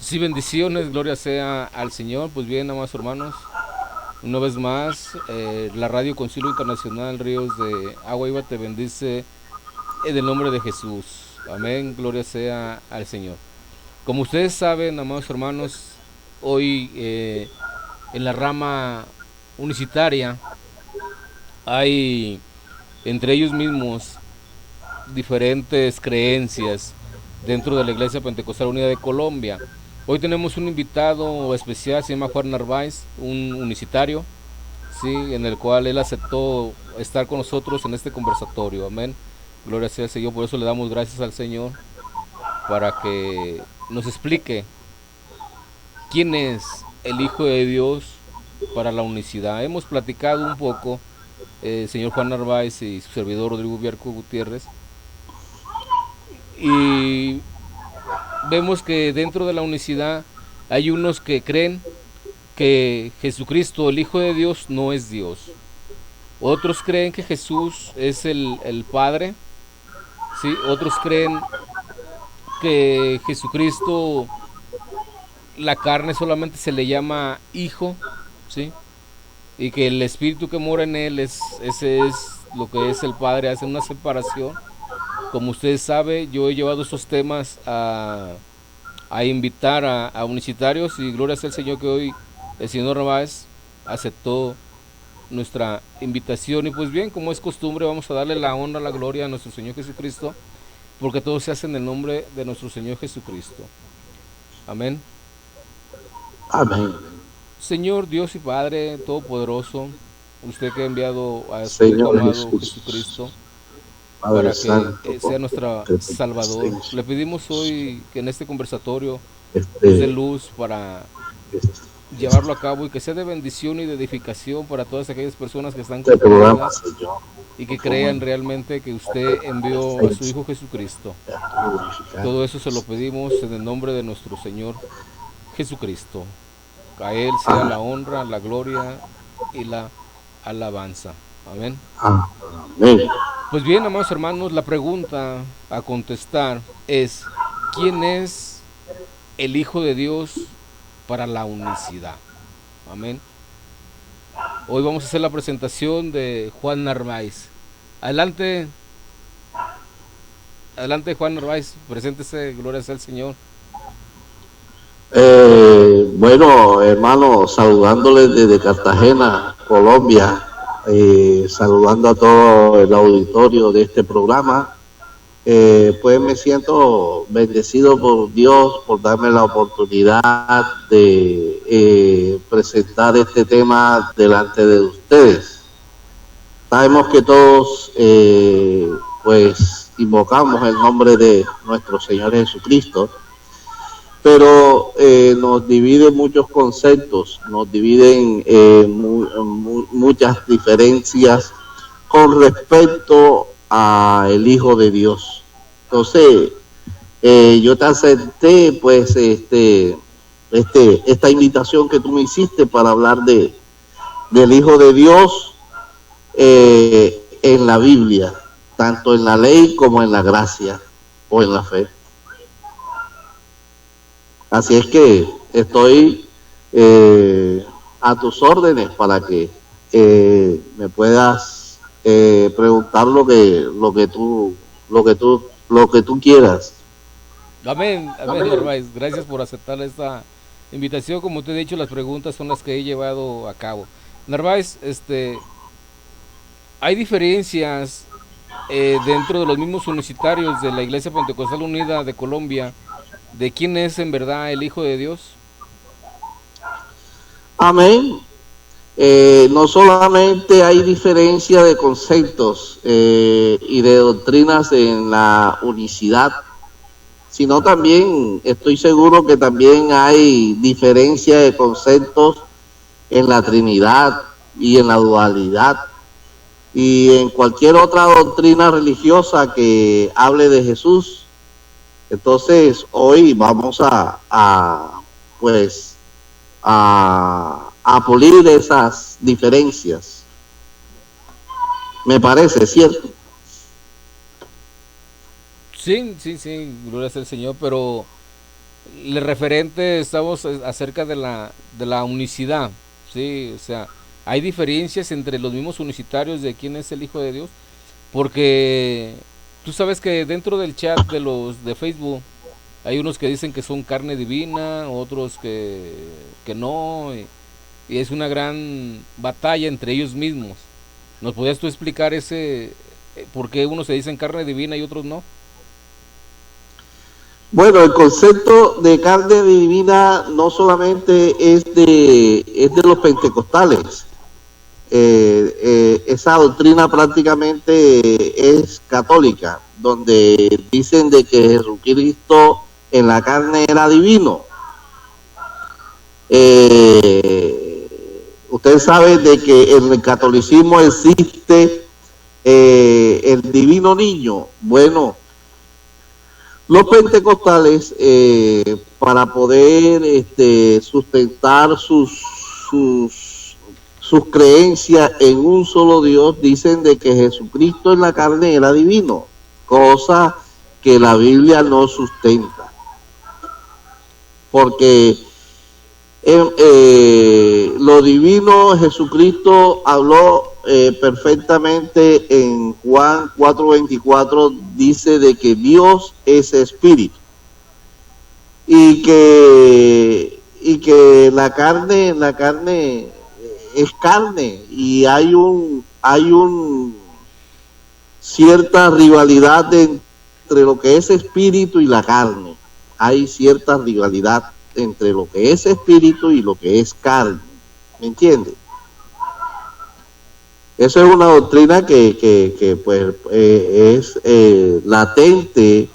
Sí, bendiciones, gloria sea al Señor. Pues bien, amados hermanos, una vez más, la Radio Concilio Internacional Ríos de Agua Viva te bendice en el nombre de Jesús. Amén, gloria sea al Señor. Como ustedes saben, amados hermanos, hoy en la rama unicitaria hay entre ellos mismos diferentes creencias dentro de la Iglesia Pentecostal Unida de Colombia. Hoy tenemos un invitado especial, se llama Juan Narváez, un unicitario, sí, en el cual él aceptó estar con nosotros en este conversatorio. Amén. Gloria sea al Señor, por eso le damos gracias al Señor para que nos explique quién es el Hijo de Dios para la unicidad. Hemos platicado un poco, señor Juan Narváez y su servidor Rodrigo Biarco Gutiérrez, y vemos que dentro de la unicidad hay unos que creen que Jesucristo, el Hijo de Dios, no es Dios. Otros creen que Jesús es el Padre. ¿Sí? Otros creen que Jesucristo, la carne solamente se le llama Hijo. ¿Sí? Y que el Espíritu que mora en él, ese es lo que es el Padre. Hace una separación. Como ustedes saben, yo he llevado esos temas a invitar a unicitarios, y gloria sea al Señor que hoy el señor Narváez aceptó nuestra invitación. Y pues bien, como es costumbre, vamos a darle la honra, la gloria a nuestro Señor Jesucristo, porque todo se hace en el nombre de nuestro Señor Jesucristo. Amén. Amén. Señor Dios y Padre Todopoderoso, usted que ha enviado a su Hijo Señor amado Jesús, Jesucristo Padre para que Santo, sea por nuestro tu Salvador, le presencia, pedimos hoy que en este conversatorio nos dé este, luz para este, llevarlo a cabo, y que sea de bendición y de edificación para todas aquellas personas que están este programa, confundidas Señor, y lo que crean toman realmente que a usted tu envió a su presencia, Hijo Jesucristo. te has glorificado. Todo eso se lo pedimos en el nombre de nuestro Señor Jesucristo. A Él sea Amén. la honra, la gloria y la alabanza. Amén. Amén. Pues bien, amados hermanos, la pregunta a contestar es: ¿quién es el Hijo de Dios para la unicidad? Amén. Hoy vamos a hacer la presentación de Juan Narváez. Adelante, adelante Juan Narváez, preséntese, gloria sea al Señor. Bueno, hermano, saludándoles desde Cartagena, Colombia, saludando a todo el auditorio de este programa. Pues me siento bendecido por Dios por darme la oportunidad de presentar este tema delante de ustedes. Sabemos que todos pues invocamos el nombre de nuestro Señor Jesucristo, pero nos dividen muchos conceptos, nos dividen muchas diferencias con respecto a el Hijo de Dios. Entonces, yo te acepté pues esta invitación que tú me hiciste para hablar del Hijo de Dios en la Biblia, tanto en la ley como en la gracia o en la fe. Así es que estoy a tus órdenes para que me puedas preguntar lo que tú quieras. Amén, amén, Narváez. Gracias por aceptar esta invitación. Como te he dicho, las preguntas son las que he llevado a cabo. Narváez, hay diferencias dentro de los mismos unicitarios de la Iglesia Pentecostal Unida de Colombia de quién es en verdad el Hijo de Dios. Amén. No solamente hay diferencia de conceptos y de doctrinas en la unicidad, sino también estoy seguro que también hay diferencia de conceptos en la Trinidad y en la dualidad y en cualquier otra doctrina religiosa que hable de Jesús. Entonces hoy vamos pues a pulir esas diferencias. Me parece, ¿cierto? Sí, sí, sí, gloria al Señor, pero le referente estamos acerca de la unicidad, sí, o sea, hay diferencias entre los mismos unicitarios de quién es el Hijo de Dios, porque tú sabes que dentro del chat de los de Facebook hay unos que dicen que son carne divina, otros que no, y es una gran batalla entre ellos mismos. ¿Nos podías tú explicar ese por qué unos se dicen carne divina y otros no? Bueno, el concepto de carne divina no solamente es de los pentecostales. Esa doctrina prácticamente es católica, donde dicen de que Jesucristo en la carne era divino. Usted sabe de que en el catolicismo existe el divino niño. Bueno, los pentecostales, para poder sustentar sus creencias en un solo Dios, dicen de que Jesucristo en la carne era divino, cosa que la Biblia no sustenta. Porque lo divino, Jesucristo habló perfectamente en Juan 4:24, dice de que Dios es espíritu y que la carne es carne, y hay un cierta rivalidad entre lo que es espíritu y la carne. Hay cierta rivalidad entre lo que es espíritu y lo que es carne, ¿me entiende? Esa es una doctrina que pues es latente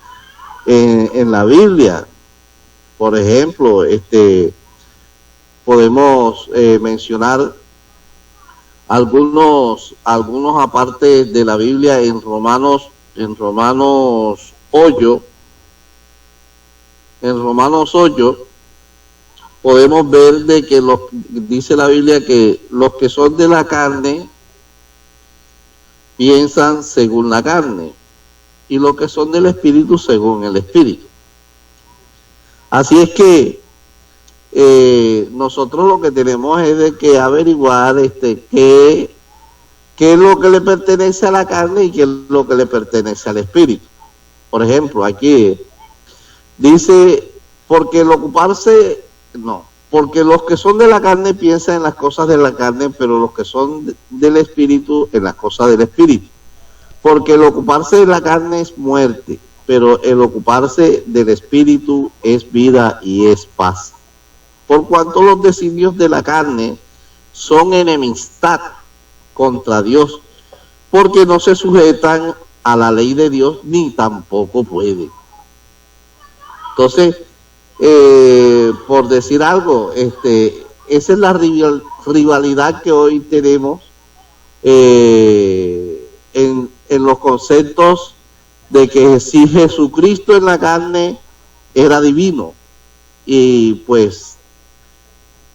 en la Biblia. Por ejemplo, podemos mencionar algunos apartes de la Biblia en Romanos 8. En Romanos 8 podemos ver de que dice la Biblia que los que son de la carne piensan según la carne, y los que son del espíritu según el espíritu. Así es que nosotros lo que tenemos es de que averiguar qué es lo que le pertenece a la carne y qué es lo que le pertenece al espíritu. Por ejemplo, aquí dice, porque los que son de la carne piensan en las cosas de la carne, pero los que son del espíritu en las cosas del espíritu. Porque el ocuparse de la carne es muerte, pero el ocuparse del espíritu es vida y es paz. Por cuanto los designios de la carne son enemistad contra Dios, porque no se sujetan a la ley de Dios, ni tampoco pueden. Entonces, por decir algo, esa es la rivalidad que hoy tenemos en los conceptos de que si Jesucristo en la carne era divino, y pues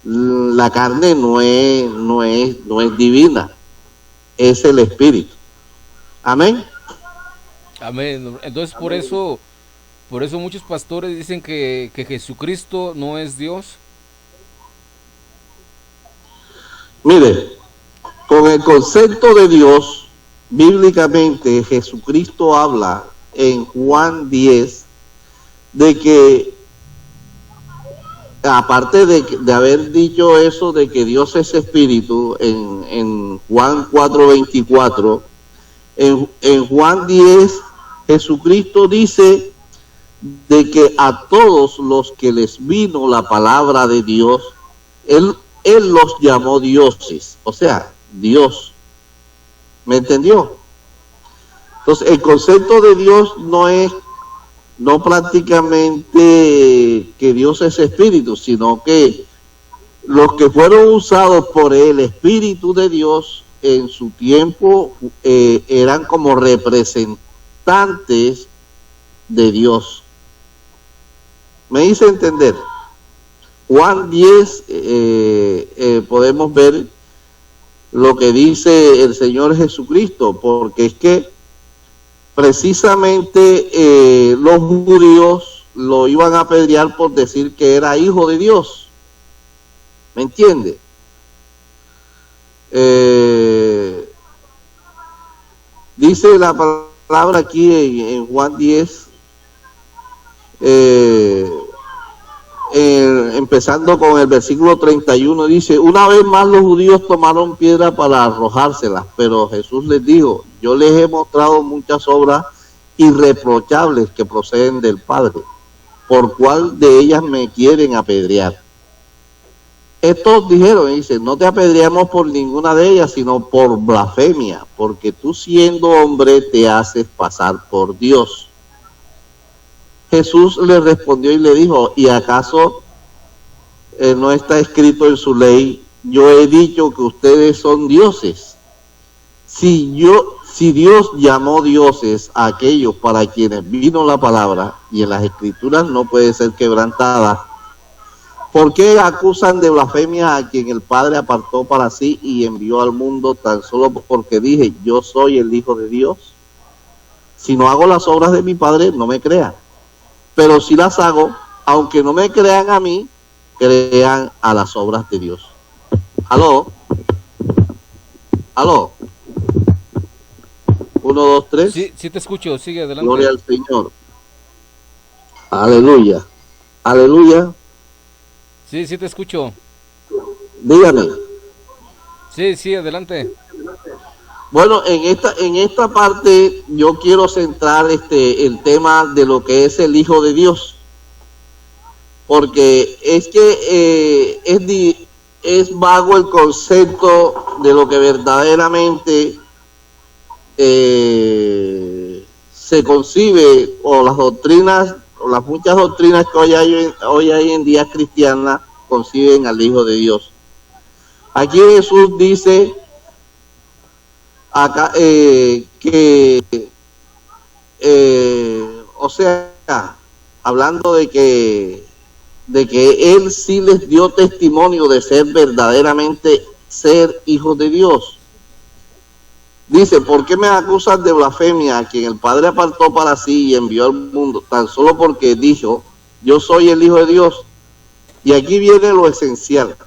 la carne no es divina, es el espíritu. Amén. Amén. Entonces por eso muchos pastores dicen que Jesucristo no es Dios. Mire, con el concepto de Dios, bíblicamente Jesucristo habla en Juan 10 de que, aparte de haber dicho eso de que Dios es espíritu en Juan 4:24, en Juan 10 Jesucristo dice de que a todos los que les vino la palabra de Dios, Él los llamó dioses, o sea, Dios. ¿Me entendió? Entonces, el concepto de Dios no prácticamente que Dios es espíritu, sino que los que fueron usados por el Espíritu de Dios en su tiempo eran como representantes de Dios. ¿Me hice entender? Juan 10, podemos ver lo que dice el Señor Jesucristo, porque es que precisamente los judíos lo iban a apedrear por decir que era hijo de Dios. ¿Me entiende? Dice la palabra aquí en Juan 10, empezando con el versículo 31, dice: una vez más los judíos tomaron piedra para arrojárselas, pero Jesús les dijo: yo les he mostrado muchas obras irreprochables que proceden del Padre, ¿por cuál de ellas me quieren apedrear? Estos dijeron, dice: no te apedreamos por ninguna de ellas, sino por blasfemia, porque tú siendo hombre te haces pasar por Dios. Jesús le respondió y le dijo: ¿y acaso no está escrito en su ley: yo he dicho que ustedes son dioses? Si Dios llamó dioses a aquellos para quienes vino la palabra, y en las escrituras no puede ser quebrantada, ¿por qué acusan de blasfemia a quien el Padre apartó para sí y envió al mundo tan solo porque dije: yo soy el Hijo de Dios? Si no hago las obras de mi Padre, no me crean. Pero si las hago, aunque no me crean a mí, crean a las obras de Dios. ¿Aló? ¿Aló? 1, 2, 3. Sí, sí te escucho, sigue adelante. Gloria al Señor. Aleluya. Aleluya. Sí, sí te escucho. Dígame. Sí, sí, adelante. Bueno, en esta parte yo quiero centrar el tema de lo que es el Hijo de Dios, porque es que es vago el concepto de lo que verdaderamente se concibe, o las doctrinas, o las muchas doctrinas que hoy hay en día cristianas conciben al Hijo de Dios. Aquí Jesús dice acá o sea, hablando de que él sí les dio testimonio de ser verdaderamente ser hijos de Dios. Dice: ¿por qué me acusan de blasfemia a quien el Padre apartó para sí y envió al mundo tan solo porque dijo: yo soy el Hijo de Dios? Y aquí viene lo esencial.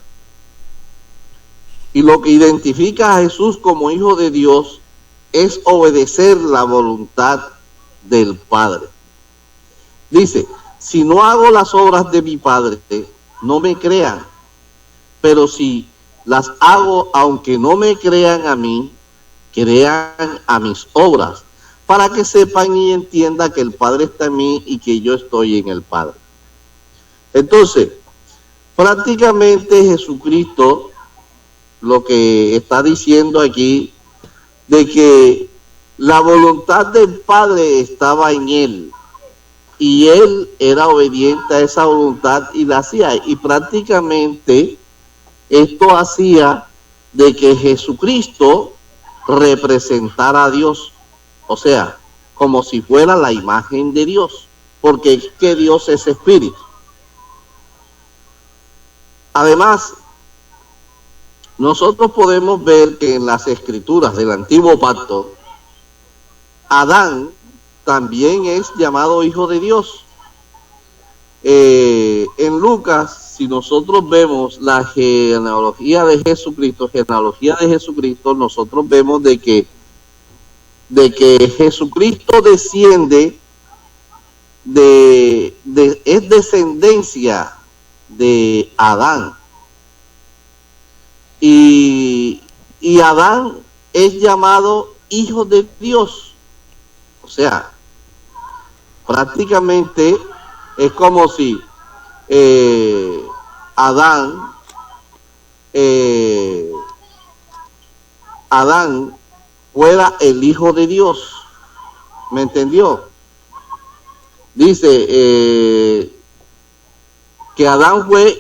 Y lo que identifica a Jesús como Hijo de Dios es obedecer la voluntad del Padre. Dice: si no hago las obras de mi Padre, no me crean. Pero si las hago, aunque no me crean a mí, crean a mis obras, para que sepan y entiendan que el Padre está en mí y que yo estoy en el Padre. Entonces, prácticamente Jesucristo lo que está diciendo aquí, de que la voluntad del Padre estaba en él y él era obediente a esa voluntad y la hacía, y prácticamente esto hacía de que Jesucristo representara a Dios, o sea, como si fuera la imagen de Dios, porque es que Dios es espíritu. Además, nosotros podemos ver que en las escrituras del Antiguo Pacto, Adán también es llamado hijo de Dios. En Lucas, si nosotros vemos la genealogía de Jesucristo, nosotros vemos de que Jesucristo desciende es descendencia de Adán. Y Adán es llamado hijo de Dios. O sea, prácticamente es como si Adán fuera el hijo de Dios. ¿Me entendió? Dice que Adán fue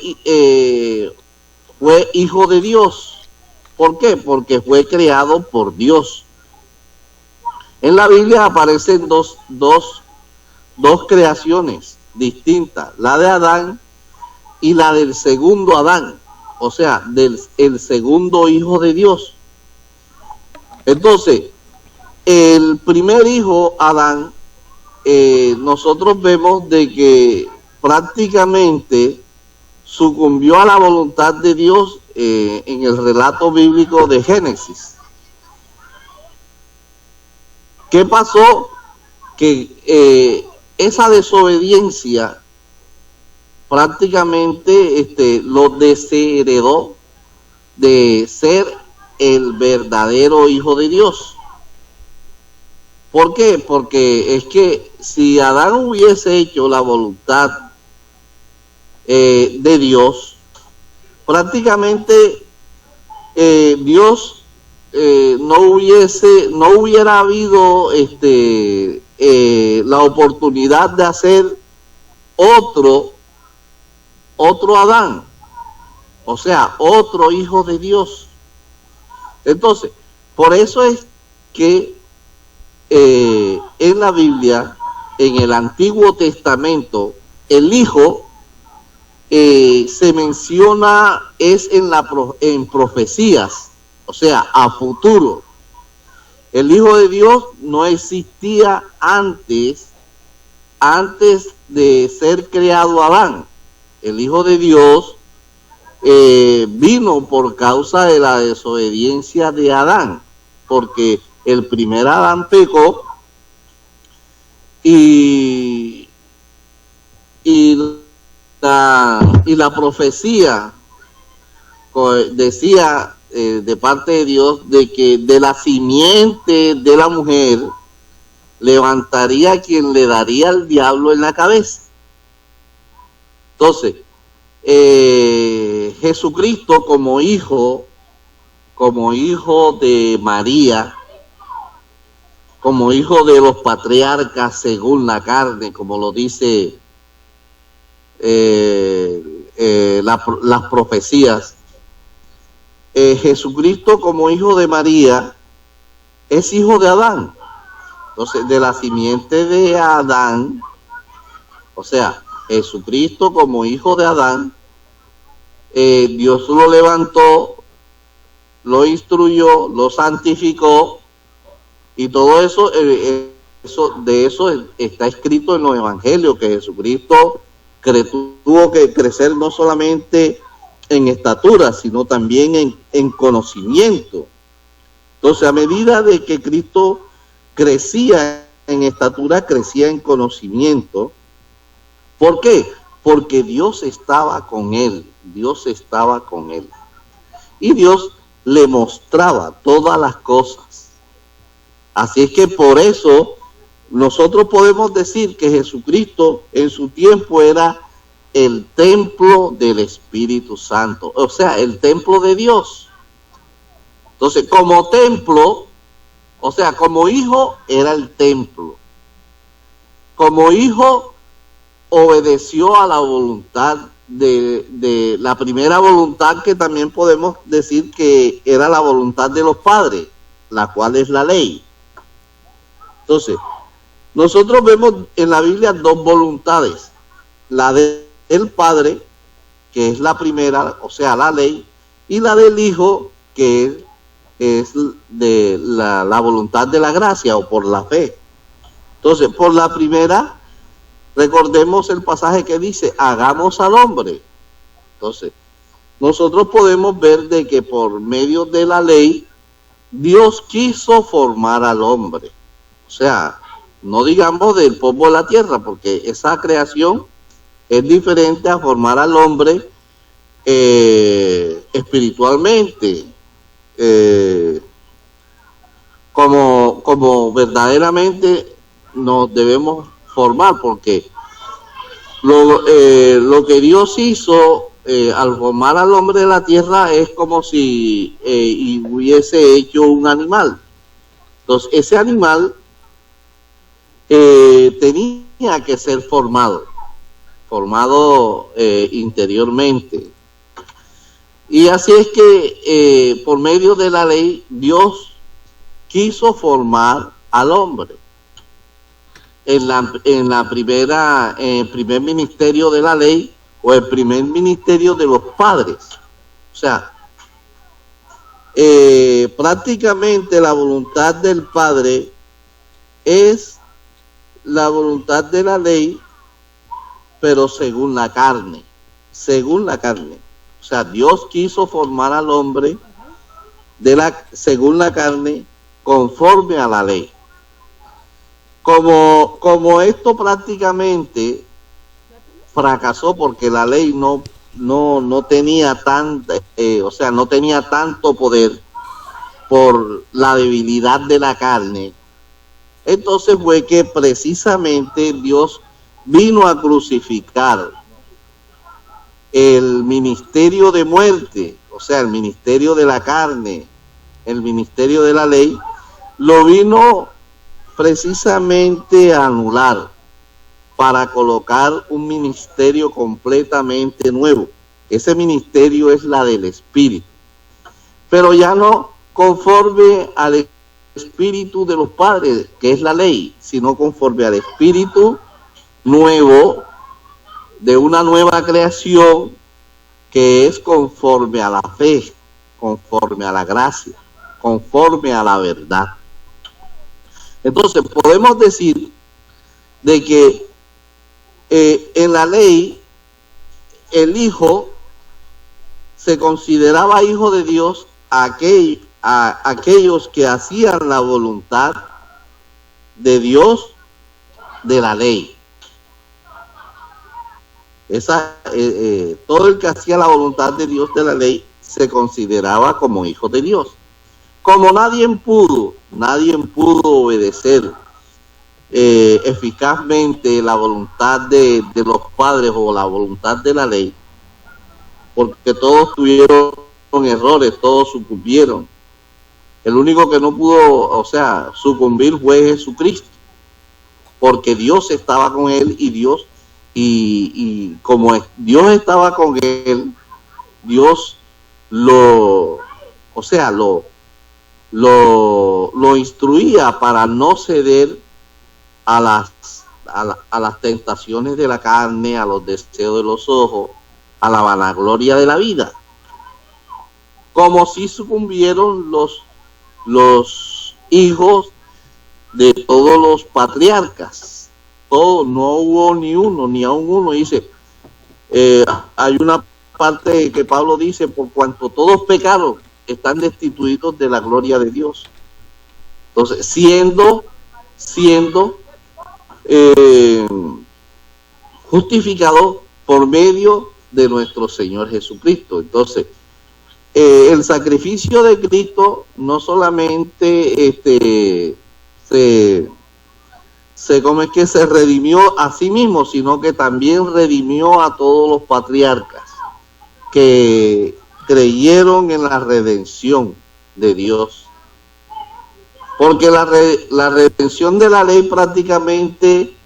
hijo de Dios. ¿Por qué? Porque fue creado por Dios. En la Biblia aparecen dos creaciones distintas, la de Adán y la del segundo Adán, o sea, el segundo hijo de Dios. Entonces, el primer hijo, Adán, nosotros vemos de que prácticamente sucumbió a la voluntad de Dios en el relato bíblico de Génesis. ¿Qué pasó? Que esa desobediencia prácticamente lo desheredó de ser el verdadero Hijo de Dios. ¿Por qué? Porque es que si Adán hubiese hecho la voluntad de Dios, prácticamente Dios no hubiera habido la oportunidad de hacer otro Adán, o sea, otro hijo de Dios. Entonces, por eso es que en la Biblia, en el Antiguo Testamento, el hijo se menciona es en profecías, o sea, a futuro. El Hijo de Dios no existía antes de ser creado Adán. El Hijo de Dios vino por causa de la desobediencia de Adán, porque el primer Adán pecó y la profecía decía de parte de Dios de que de la simiente de la mujer levantaría quien le daría al diablo en la cabeza. Entonces, Jesucristo como hijo de María, como hijo de los patriarcas según la carne, como lo dice las profecías, Jesucristo como hijo de María es hijo de Adán. Entonces, de la simiente de Adán, o sea, Jesucristo como hijo de Adán, Dios lo levantó, lo instruyó, lo santificó, y todo eso, de eso está escrito en los evangelios, que Jesucristo tuvo que crecer no solamente en estatura, sino también en conocimiento. Entonces, a medida de que Cristo crecía en estatura, crecía en conocimiento. ¿Por qué? Porque Dios estaba con él, Dios estaba con él. Y Dios le mostraba todas las cosas. Así es que por eso nosotros podemos decir que Jesucristo en su tiempo era el templo del Espíritu Santo, o sea, el templo de Dios. Entonces, como templo, o sea, como hijo era el templo. Como hijo obedeció a la voluntad de la primera voluntad, que también podemos decir que era la voluntad de los padres, la cual es la ley. Entonces, nosotros vemos en la Biblia dos voluntades, la del Padre, que es la primera, o sea, la ley, y la del Hijo, que es de la voluntad de la gracia o por la fe. Entonces, por la primera, recordemos el pasaje que dice, hagamos al hombre. Entonces, nosotros podemos ver de que por medio de la ley, Dios quiso formar al hombre. O sea, no digamos del polvo de la tierra, porque esa creación es diferente a formar al hombre espiritualmente, como verdaderamente nos debemos formar, porque lo que Dios hizo al formar al hombre de la tierra es como si hubiese hecho un animal. Entonces, ese animal tenía que ser formado interiormente. Y así es que por medio de la ley Dios quiso formar al hombre. En el primer ministerio de la ley, o el primer ministerio de los padres. O sea, prácticamente la voluntad del Padre es la voluntad de la ley, pero según la carne, según la carne. O sea, Dios quiso formar al hombre según la carne, conforme a la ley. Como esto prácticamente fracasó porque la ley no tenía no tenía tanto poder por la debilidad de la carne. Entonces fue que precisamente Dios vino a crucificar el ministerio de muerte, o sea, el ministerio de la carne, el ministerio de la ley, lo vino precisamente a anular para colocar un ministerio completamente nuevo. Ese ministerio es la del Espíritu, pero ya no conforme al Espíritu de los padres, que es la ley, sino conforme al Espíritu nuevo de una nueva creación que es conforme a la fe, conforme a la gracia, conforme a la verdad. Entonces podemos decir de que en la ley el hijo se consideraba hijo de Dios a aquellos que hacían la voluntad de Dios de la ley. Todo el que hacía la voluntad de Dios de la ley se consideraba como hijo de Dios. Como nadie pudo obedecer eficazmente la voluntad de los padres o la voluntad de la ley, porque todos tuvieron errores, todos sucumbieron. El único que no pudo, sucumbir fue Jesucristo, porque Dios estaba con él y como Dios estaba con él, Dios lo instruía para no ceder a las tentaciones de la carne, a los deseos de los ojos, a la vanagloria de la vida, como si sucumbieron los hijos de todos los patriarcas. Todo, no hubo ni aun uno. Dice, hay una parte que Pablo dice, por cuanto todos pecaron, están destituidos de la gloria de Dios. Entonces, siendo justificado por medio de nuestro Señor Jesucristo. Entonces, el sacrificio de Cristo no solamente se redimió a sí mismo, sino que también redimió a todos los patriarcas que creyeron en la redención de Dios. Porque la redención de la ley prácticamente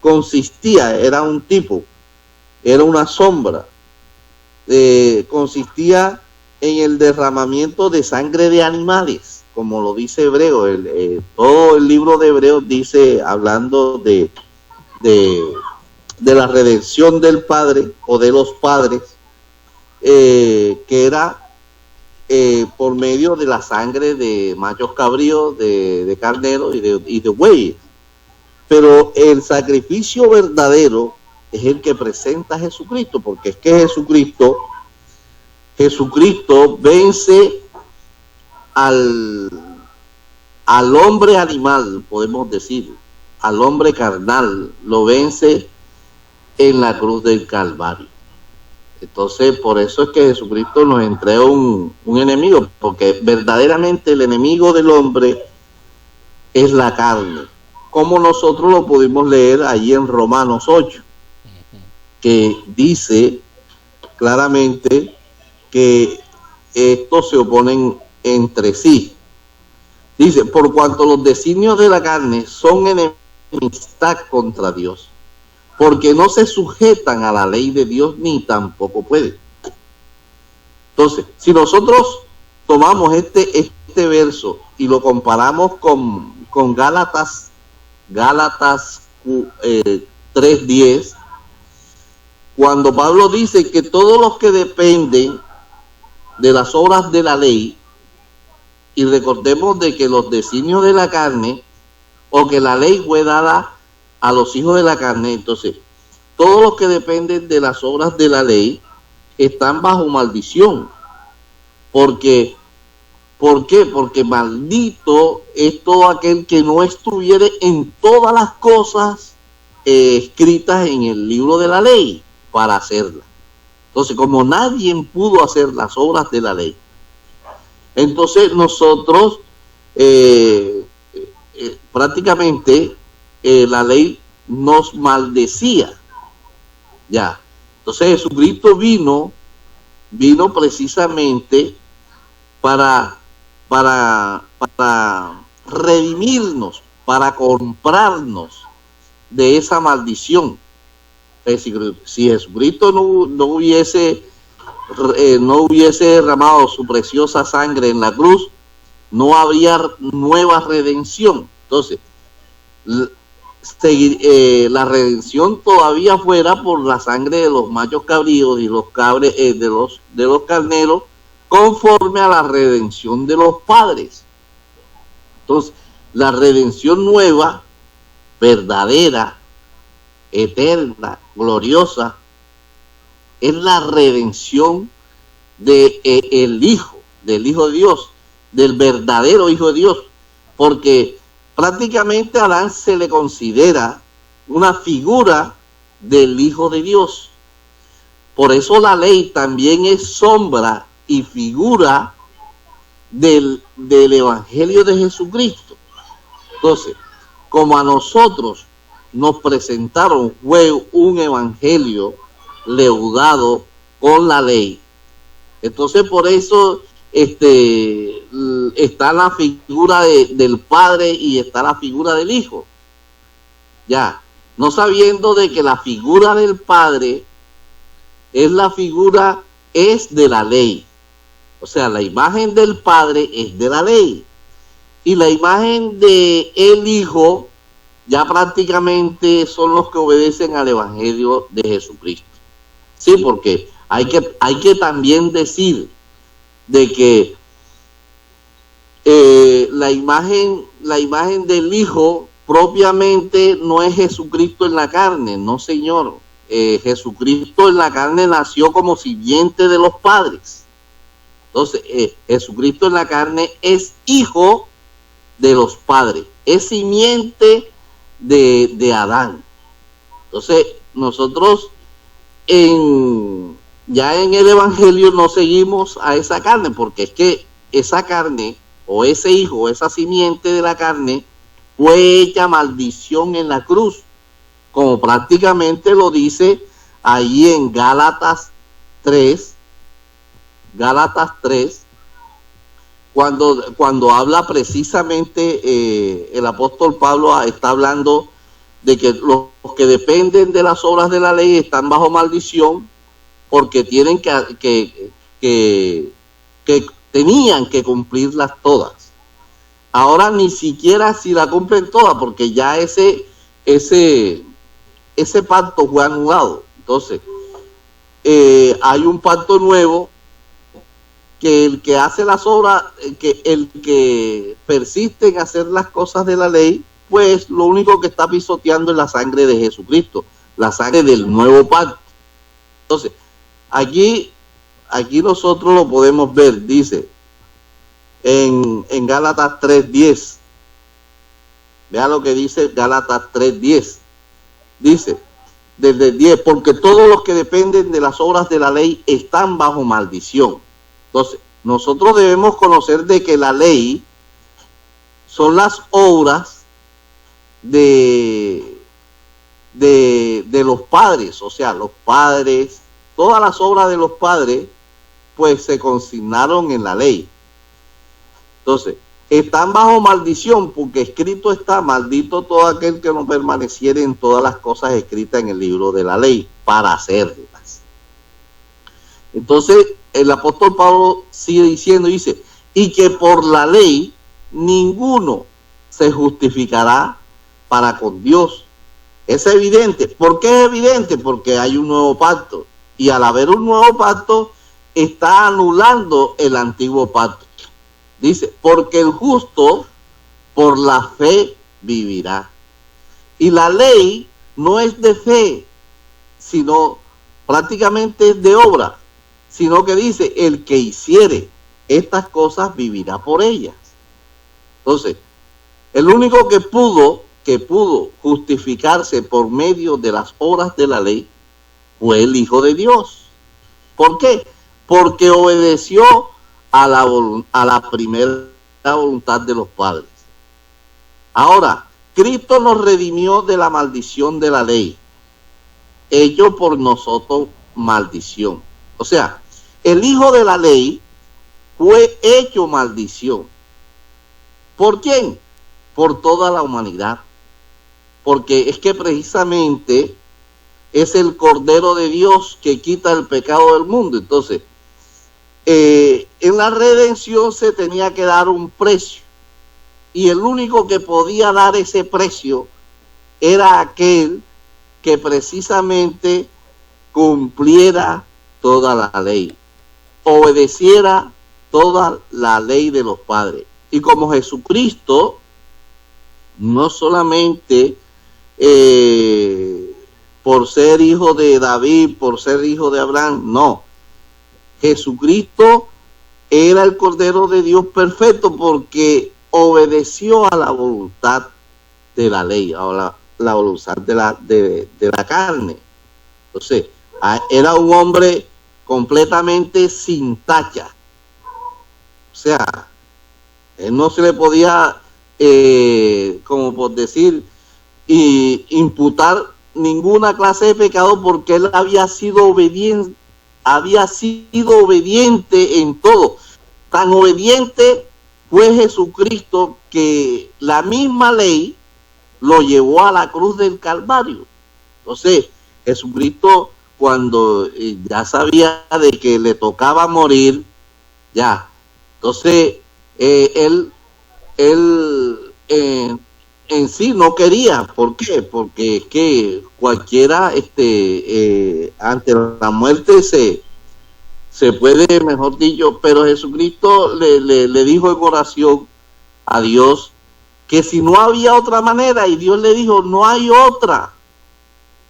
consistía, era un tipo, era una sombra, consistía en el derramamiento de sangre de animales, como lo dice Hebreo. Todo el libro de Hebreos dice, hablando de la redención del Padre o de los padres, que era por medio de la sangre de machos cabríos, de carneros y de bueyes. Pero el sacrificio verdadero es el que presenta a Jesucristo, porque es que Jesucristo vence al hombre animal, podemos decir, al hombre carnal, lo vence en la cruz del Calvario. Entonces, por eso es que Jesucristo nos entrega un enemigo, porque verdaderamente el enemigo del hombre es la carne, como nosotros lo pudimos leer allí en Romanos 8, que dice claramente que estos se oponen entre sí. Dice, por cuanto los designios de la carne son enemistad contra Dios, porque no se sujetan a la ley de Dios ni tampoco pueden. Entonces, si nosotros tomamos este verso y lo comparamos con Gálatas 3:10, cuando Pablo dice que todos los que dependen de las obras de la ley, y recordemos de que los designios de la carne o que la ley fue dada a los hijos de la carne. Entonces, todos los que dependen de las obras de la ley están bajo maldición. Porque, ¿por qué? Porque maldito es todo aquel que no estuviere en todas las cosas escritas en el libro de la ley para hacerlas. Entonces, como nadie pudo hacer las obras de la ley, entonces nosotros prácticamente la ley nos maldecía. Ya. Entonces Jesucristo vino precisamente para redimirnos, para comprarnos de esa maldición. Si Jesucristo no hubiese derramado su preciosa sangre en la cruz, no habría nueva redención. Entonces, la redención todavía fuera por la sangre de los machos cabríos y los de los carneros, conforme a la redención de los padres. Entonces, la redención nueva, verdadera, eterna, gloriosa, es la redención del Hijo de Dios, del verdadero Hijo de Dios, porque prácticamente a Adán se le considera una figura del Hijo de Dios. Por eso la ley también es sombra y figura del Evangelio de Jesucristo. Entonces, como a nosotros nos presentaron fue un evangelio leudado con la ley, entonces por eso está la figura del Padre y está la figura del Hijo, ya, no sabiendo de que la figura del Padre es de la ley. O sea, la imagen del Padre es de la ley y la imagen de el Hijo ya prácticamente son los que obedecen al Evangelio de Jesucristo. Sí, porque hay que también decir de que la imagen del Hijo propiamente no es Jesucristo en la carne, no señor. Jesucristo en la carne nació como simiente de los padres. Entonces, Jesucristo en la carne es hijo de los padres, es simiente de Adán. Entonces, nosotros ya en el Evangelio no seguimos a esa carne, porque es que esa carne, o ese hijo, o esa simiente de la carne, fue hecha maldición en la cruz, como prácticamente lo dice ahí en Gálatas 3, cuando habla precisamente el apóstol Pablo está hablando de que los que dependen de las obras de la ley están bajo maldición porque tienen que tenían que cumplirlas todas. Ahora ni siquiera si la cumplen todas, porque ya ese pacto fue anulado. Entonces, hay un pacto nuevo que el que hace las obras, el que persiste en hacer las cosas de la ley, pues lo único que está pisoteando es la sangre de Jesucristo, la sangre del nuevo pacto. Entonces, aquí nosotros lo podemos ver, dice, en Gálatas 3:10. Vea lo que dice Gálatas 3:10. Dice, desde el 10, porque todos los que dependen de las obras de la ley están bajo maldición. Entonces, nosotros debemos conocer de que la ley son las obras de los padres, o sea, los padres, todas las obras de los padres, pues se consignaron en la ley. Entonces, están bajo maldición, porque escrito está, maldito todo aquel que no permaneciere en todas las cosas escritas en el libro de la ley, para hacerlas. Entonces, el apóstol Pablo sigue diciendo, dice, y que por la ley ninguno se justificará para con Dios. Es evidente. ¿Por qué es evidente? Porque hay un nuevo pacto. Y al haber un nuevo pacto, está anulando el antiguo pacto. Dice, porque el justo por la fe vivirá. Y la ley no es de fe, sino prácticamente es de obra, sino que dice, el que hiciere estas cosas vivirá por ellas. Entonces, el único que pudo justificarse por medio de las obras de la ley fue el Hijo de Dios. ¿Por qué? Porque obedeció a la primera voluntad de los padres. Ahora, Cristo nos redimió de la maldición de la ley, hecho por nosotros maldición. O sea, el hijo de la ley fue hecho maldición. ¿Por quién? Por toda la humanidad. Porque es que precisamente es el Cordero de Dios que quita el pecado del mundo. Entonces, en la redención se tenía que dar un precio. Y el único que podía dar ese precio era aquel que precisamente cumpliera toda la ley, obedeciera toda la ley de los padres. Y como Jesucristo, no solamente por ser hijo de David, por ser hijo de Abraham, no. Jesucristo era el Cordero de Dios perfecto porque obedeció a la voluntad de la ley, a la voluntad de la carne. Entonces, era un hombre completamente sin tacha. O sea, él no se le podía, como por decir, imputar ninguna clase de pecado porque él había sido obediente en todo. Tan obediente fue Jesucristo que la misma ley lo llevó a la cruz del Calvario. Entonces, Jesucristo, cuando ya sabía de que le tocaba morir, ya, entonces él en sí no quería. ¿Por qué? Porque es que cualquiera ante la muerte se puede, mejor dicho, pero Jesucristo le dijo en oración a Dios que si no había otra manera, y Dios le dijo, no hay otra.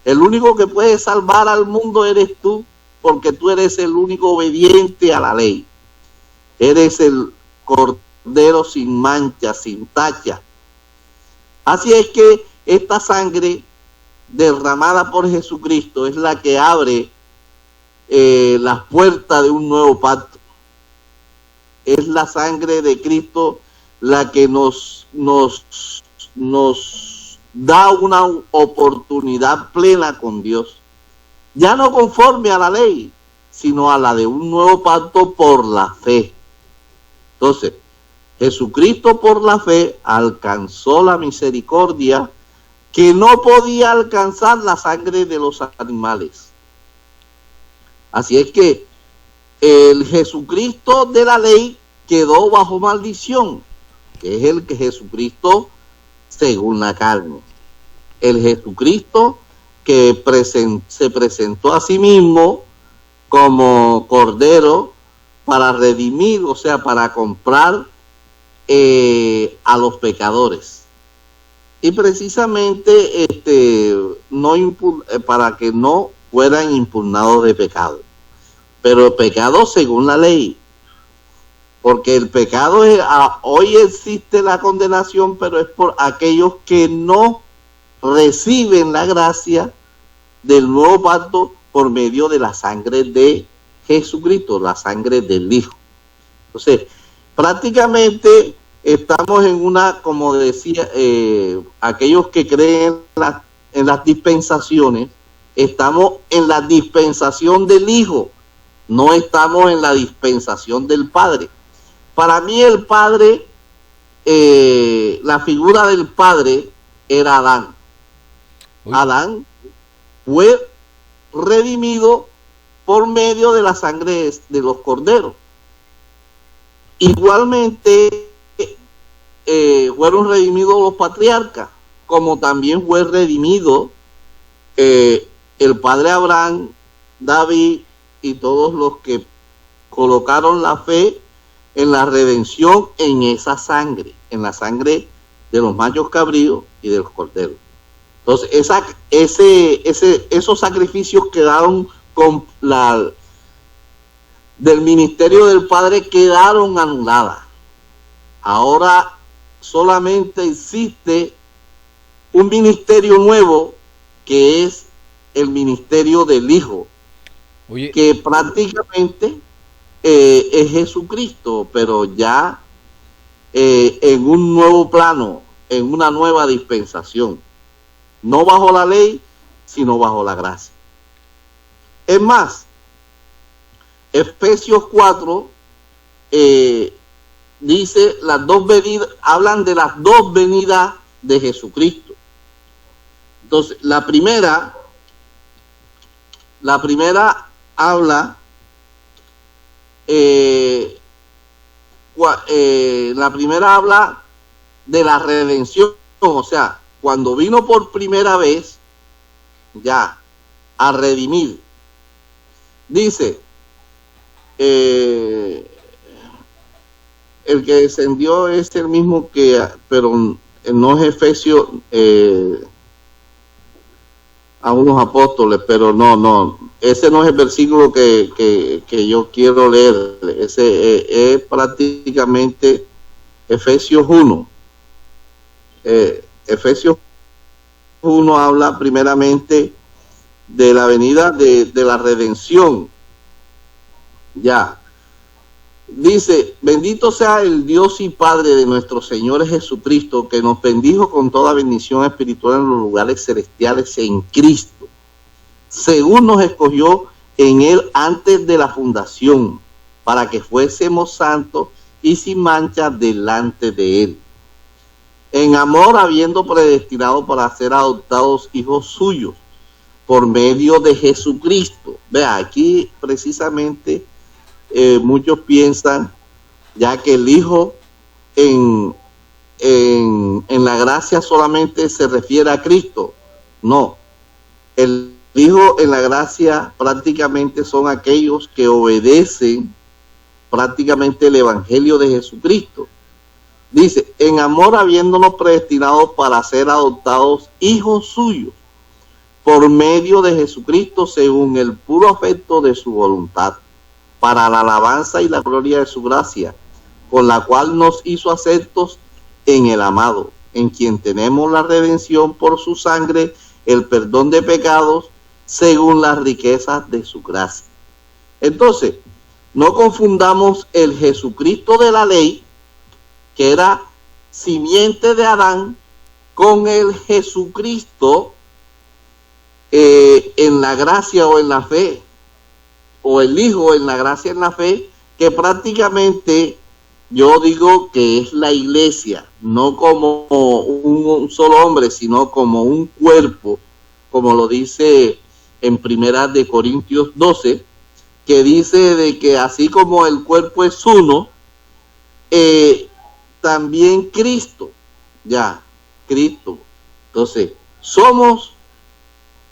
El único que puede salvar al mundo eres tú, porque tú eres el único obediente a la ley. Eres el Cordero sin mancha, sin tacha. Así es que esta sangre derramada por Jesucristo es la que abre las puertas de un nuevo pacto. Es la sangre de Cristo la que nos da una oportunidad plena con Dios, ya no conforme a la ley, sino a la de un nuevo pacto por la fe. Entonces, Jesucristo por la fe alcanzó la misericordia que no podía alcanzar la sangre de los animales. Así es que el Jesucristo de la ley quedó bajo maldición, que es el que Jesucristo según la carne. El Jesucristo que se presentó a sí mismo como Cordero para redimir, o sea, para comprar a los pecadores. Y precisamente para que no fueran impugnados de pecado. Pero el pecado según la ley. Porque el pecado hoy existe la condenación, pero es por aquellos que no reciben la gracia del nuevo pacto por medio de la sangre de Jesucristo, la sangre del Hijo. Entonces, prácticamente estamos en una, como decía, aquellos que creen en las dispensaciones, estamos en la dispensación del Hijo, no estamos en la dispensación del Padre. Para mí el Padre, la figura del Padre era Adán. Uy. Adán fue redimido por medio de la sangre de los corderos. Igualmente fueron redimidos los patriarcas, como también fue redimido el padre Abraham, David y todos los que colocaron la fe en la redención en esa sangre, en la sangre de los machos cabríos y de los corderos. Entonces, esos sacrificios quedaron del ministerio del Padre quedaron anuladas. Ahora solamente existe un ministerio nuevo, que es el ministerio del Hijo. Oye, que prácticamente es Jesucristo, pero ya en un nuevo plano, en una nueva dispensación, no bajo la ley, sino bajo la gracia. Es más, Efesios 4 dice las dos venidas, hablan de las dos venidas de Jesucristo. Entonces, la primera habla de la redención, o sea, cuando vino por primera vez ya a redimir. Dice, el que descendió es el mismo que, pero no es Efesios, a unos apóstoles, pero no, ese no es el versículo que yo quiero leer. Ese es prácticamente Efesios 1. Efesios 1 habla primeramente de la venida de la redención. Ya. Dice, bendito sea el Dios y Padre de nuestro Señor Jesucristo, que nos bendijo con toda bendición espiritual en los lugares celestiales en Cristo, según nos escogió en Él antes de la fundación, para que fuésemos santos y sin mancha delante de Él. En amor, habiendo predestinado para ser adoptados hijos suyos, por medio de Jesucristo. Vea, aquí precisamente muchos piensan ya que el Hijo en la gracia solamente se refiere a Cristo. No, el Hijo en la gracia prácticamente son aquellos que obedecen prácticamente el Evangelio de Jesucristo. Dice, en amor habiéndonos predestinado para ser adoptados hijos suyos por medio de Jesucristo según el puro afecto de su voluntad, para la alabanza y la gloria de su gracia, con la cual nos hizo aceptos en el amado, en quien tenemos la redención por su sangre, el perdón de pecados, según las riquezas de su gracia. Entonces, no confundamos el Jesucristo de la ley, que era simiente de Adán, con el Jesucristo en la gracia o en la fe, o el Hijo en la gracia en la fe, que prácticamente yo digo que es la iglesia, no como un solo hombre, sino como un cuerpo, como lo dice en Primera de Corintios 12, que dice de que así como el cuerpo es uno, también Cristo, Cristo. Entonces, somos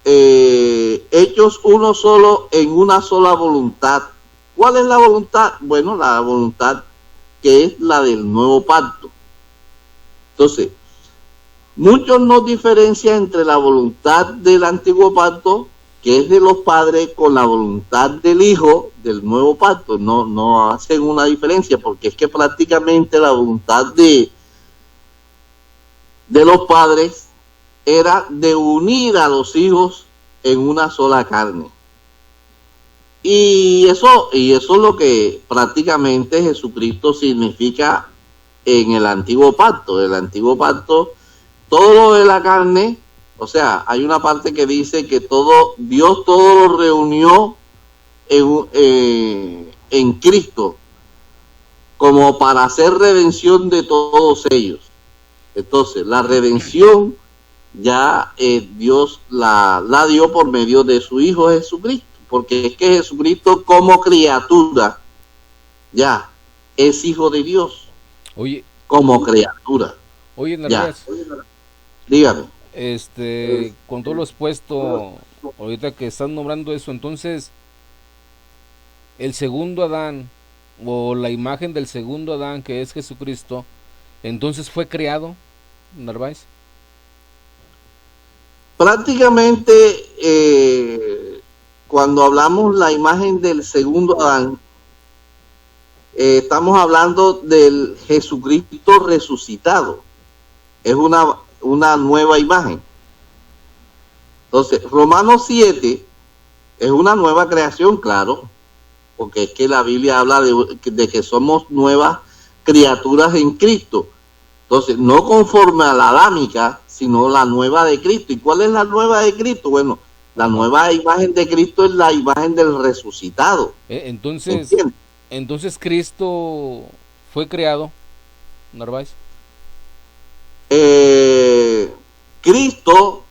hechos uno solo en una sola voluntad. ¿Cuál es la voluntad? Bueno, la voluntad que es la del nuevo pacto. Entonces, muchos nos diferencian entre la voluntad del antiguo pacto, que es de los padres, con la voluntad del Hijo del nuevo pacto. No hacen una diferencia, porque es que prácticamente la voluntad de los padres era de unir a los hijos en una sola carne. Y eso es lo que prácticamente Jesucristo significa en el antiguo pacto. El antiguo pacto, todo lo de la carne, o sea, hay una parte que dice que Dios todo lo reunió en Cristo, como para hacer redención de todos ellos. Entonces, la redención ya Dios la dio por medio de su Hijo Jesucristo, porque es que Jesucristo como criatura ya es Hijo de Dios. Oye, como criatura. Oye, Narváez, dígame. Con todo lo expuesto, ahorita que están nombrando eso, entonces, el segundo Adán, o la imagen del segundo Adán, que es Jesucristo, entonces fue creado. Narváez. Prácticamente, cuando hablamos la imagen del segundo Adán, estamos hablando del Jesucristo resucitado. Es una nueva imagen. Entonces, Romanos 7 es una nueva creación, claro, porque es que la Biblia habla de que somos nuevas criaturas en Cristo. Entonces, no conforme a la adámica, sino la nueva de Cristo. ¿Y cuál es la nueva de Cristo? Bueno, la nueva imagen de Cristo es la imagen del resucitado. Entonces Cristo fue creado, Narváez. Cristo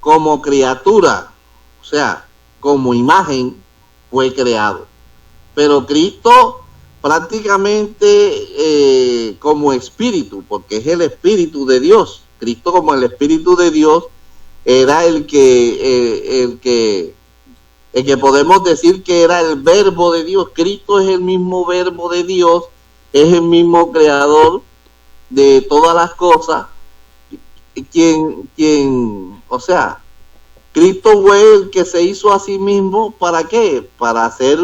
como criatura, o sea, como imagen, fue creado. Pero Cristo prácticamente como espíritu, porque es el espíritu de Dios. Cristo como el espíritu de Dios era el que podemos decir que era el verbo de Dios. Cristo es el mismo verbo de Dios, es el mismo creador de todas las cosas. O sea, Cristo fue el que se hizo a sí mismo, ¿para qué? Para hacer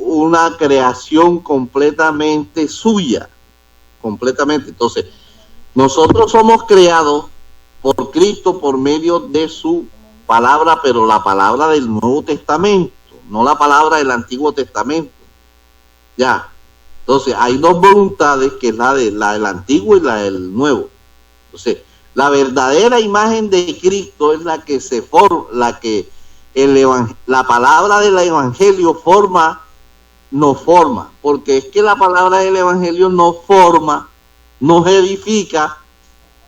una creación completamente suya, completamente. Entonces, nosotros somos creados por Cristo por medio de su palabra, pero la palabra del Nuevo Testamento, no la palabra del Antiguo Testamento. Ya. Entonces, hay dos voluntades, que es la del Antiguo y la del Nuevo. Entonces, la verdadera imagen de Cristo es la que se forma, la palabra del Evangelio nos forma, porque es que la palabra del Evangelio nos forma, nos edifica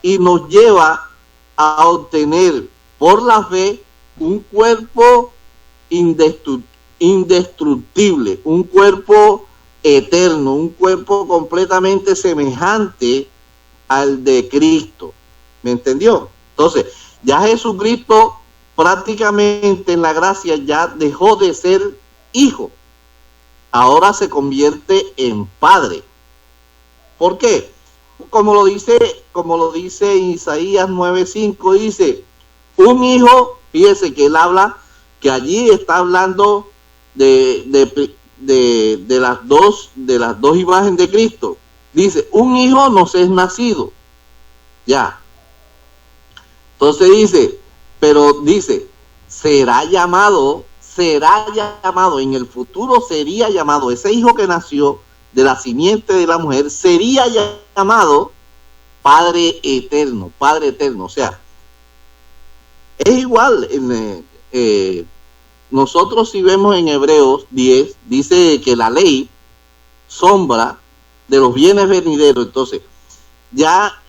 y nos lleva a obtener por la fe un cuerpo indestructible, un cuerpo eterno, un cuerpo completamente semejante al de Cristo. ¿Me entendió? Entonces, ya Jesucristo prácticamente en la gracia ya dejó de ser hijo. Ahora se convierte en padre. ¿Por qué? Como lo dice Isaías 9:5, dice, un hijo, fíjese que él habla, que allí está hablando de las dos imágenes de Cristo. Dice, un hijo nos es nacido. Ya. Entonces dice, será llamado, en el futuro sería llamado, ese hijo que nació de la simiente de la mujer, sería llamado Padre Eterno, o sea, es igual, nosotros si vemos en Hebreos 10, dice que la ley, sombra de los bienes venideros, entonces, ya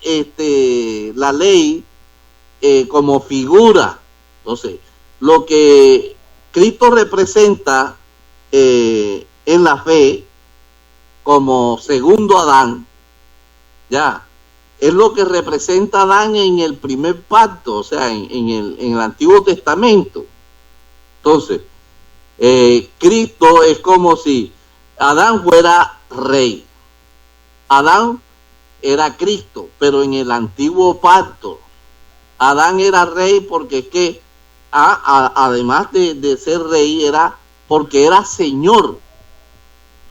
la ley como figura, entonces, lo que Cristo representa en la fe como segundo Adán, ya, es lo que representa Adán en el primer pacto, o sea, en el Antiguo Testamento. Entonces, Cristo es como si Adán fuera rey. Adán era Cristo, pero en el Antiguo Pacto, Adán era rey porque es que, además de ser rey, era porque era Señor.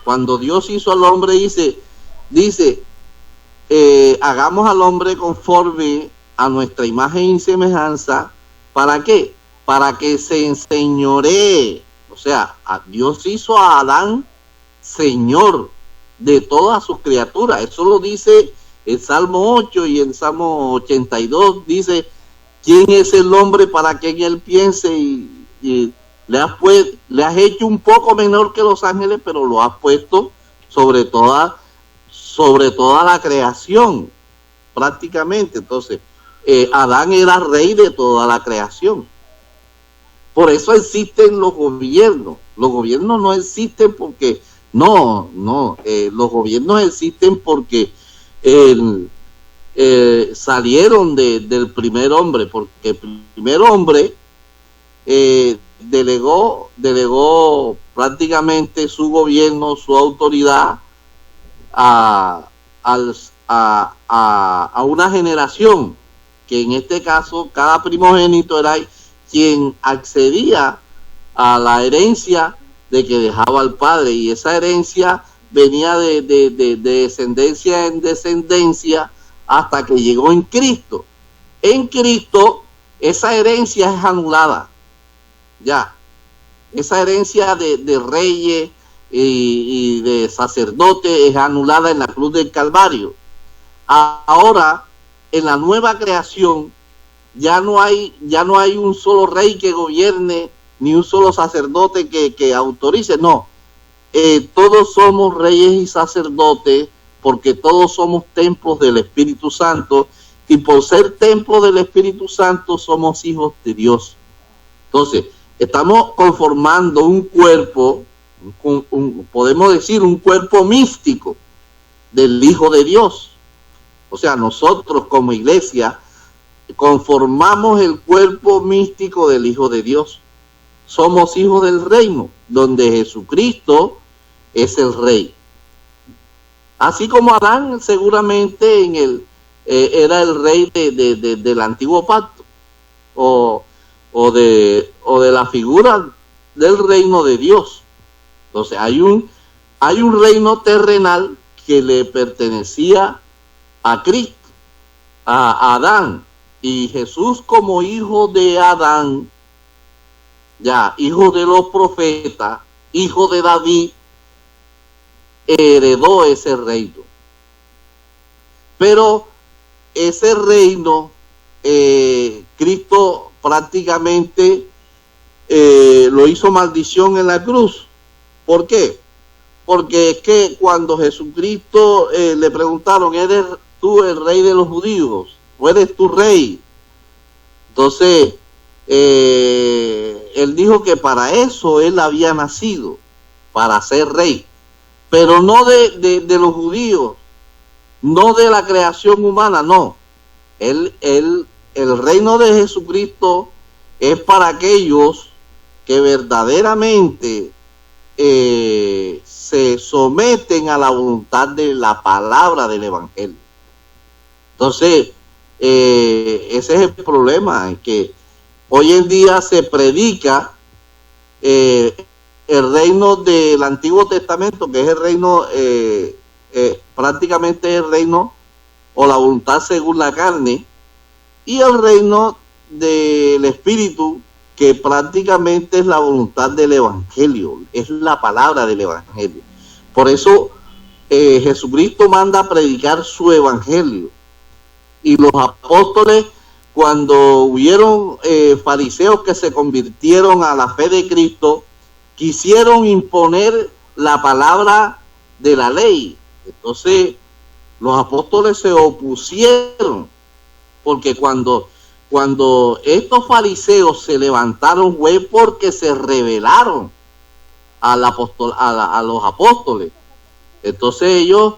Cuando Dios hizo al hombre, dice, hagamos al hombre conforme a nuestra imagen y semejanza. ¿Para qué? Para que se enseñoree. O sea, Dios hizo a Adán Señor de todas sus criaturas. Eso lo dice el Salmo 8 y el Salmo 82. Dice, ¿quién es el hombre para que en él piense? Y le has hecho un poco menor que los ángeles, pero lo has puesto sobre toda la creación, prácticamente. Entonces, Adán era rey de toda la creación. Por eso existen los gobiernos. Los gobiernos no existen porque, los gobiernos existen porque salieron del primer hombre, porque el primer hombre delegó prácticamente su gobierno, su autoridad al a una generación, que en este caso cada primogénito era quien accedía a la herencia de que dejaba al padre, y esa herencia venía de descendencia en descendencia hasta que llegó en Cristo. En Cristo esa herencia es anulada, ya, esa herencia de reyes y de sacerdotes es anulada en la cruz del Calvario. Ahora, en la nueva creación, ya no hay un solo rey que gobierne, ni un solo sacerdote que autorice, no. Todos somos reyes y sacerdotes, porque todos somos templos del Espíritu Santo, y por ser templos del Espíritu Santo somos hijos de Dios. Entonces, estamos conformando un cuerpo, podemos decir un cuerpo místico del Hijo de Dios. O sea, nosotros como iglesia conformamos el cuerpo místico del Hijo de Dios. Somos hijos del reino, donde Jesucristo es el rey. Así como Adán seguramente era el rey del antiguo pacto, o de la figura del reino de Dios. Entonces hay un reino terrenal que le pertenecía a Cristo, a Adán, y Jesús como hijo de Adán, ya, hijo de los profetas, hijo de David, heredó ese reino. Pero ese reino, Cristo prácticamente lo hizo maldición en la cruz. ¿Por qué? Porque es que cuando Jesucristo le preguntaron, ¿eres tú el rey de los judíos? ¿O eres tu rey? Entonces, él dijo que para eso él había nacido, para ser rey, pero no de los judíos, no de la creación humana, no. El reino de Jesucristo es para aquellos que verdaderamente se someten a la voluntad de la palabra del Evangelio. Entonces, ese es el problema, que hoy en día se predica el reino del Antiguo Testamento, que es el reino, prácticamente el reino o la voluntad según la carne, y el reino del Espíritu, que prácticamente es la voluntad del Evangelio, es la palabra del Evangelio. Por eso Jesucristo manda a predicar su Evangelio. Y los apóstoles, cuando hubieron fariseos que se convirtieron a la fe de Cristo, quisieron imponer la palabra de la ley. Entonces, los apóstoles se opusieron, porque cuando estos fariseos se levantaron fue porque se rebelaron a los apóstoles. Entonces ellos,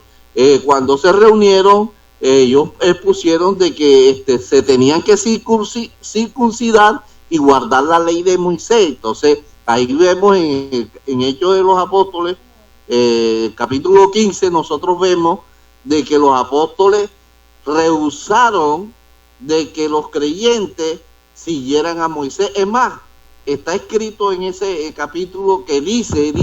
cuando se reunieron, ellos pusieron de que se tenían que circuncidar y guardar la ley de Moisés. Entonces ahí vemos en Hechos de los Apóstoles, capítulo 15, nosotros vemos de que los apóstoles rehusaron de que los creyentes siguieran a Moisés. Es más, está escrito en ese capítulo que dice,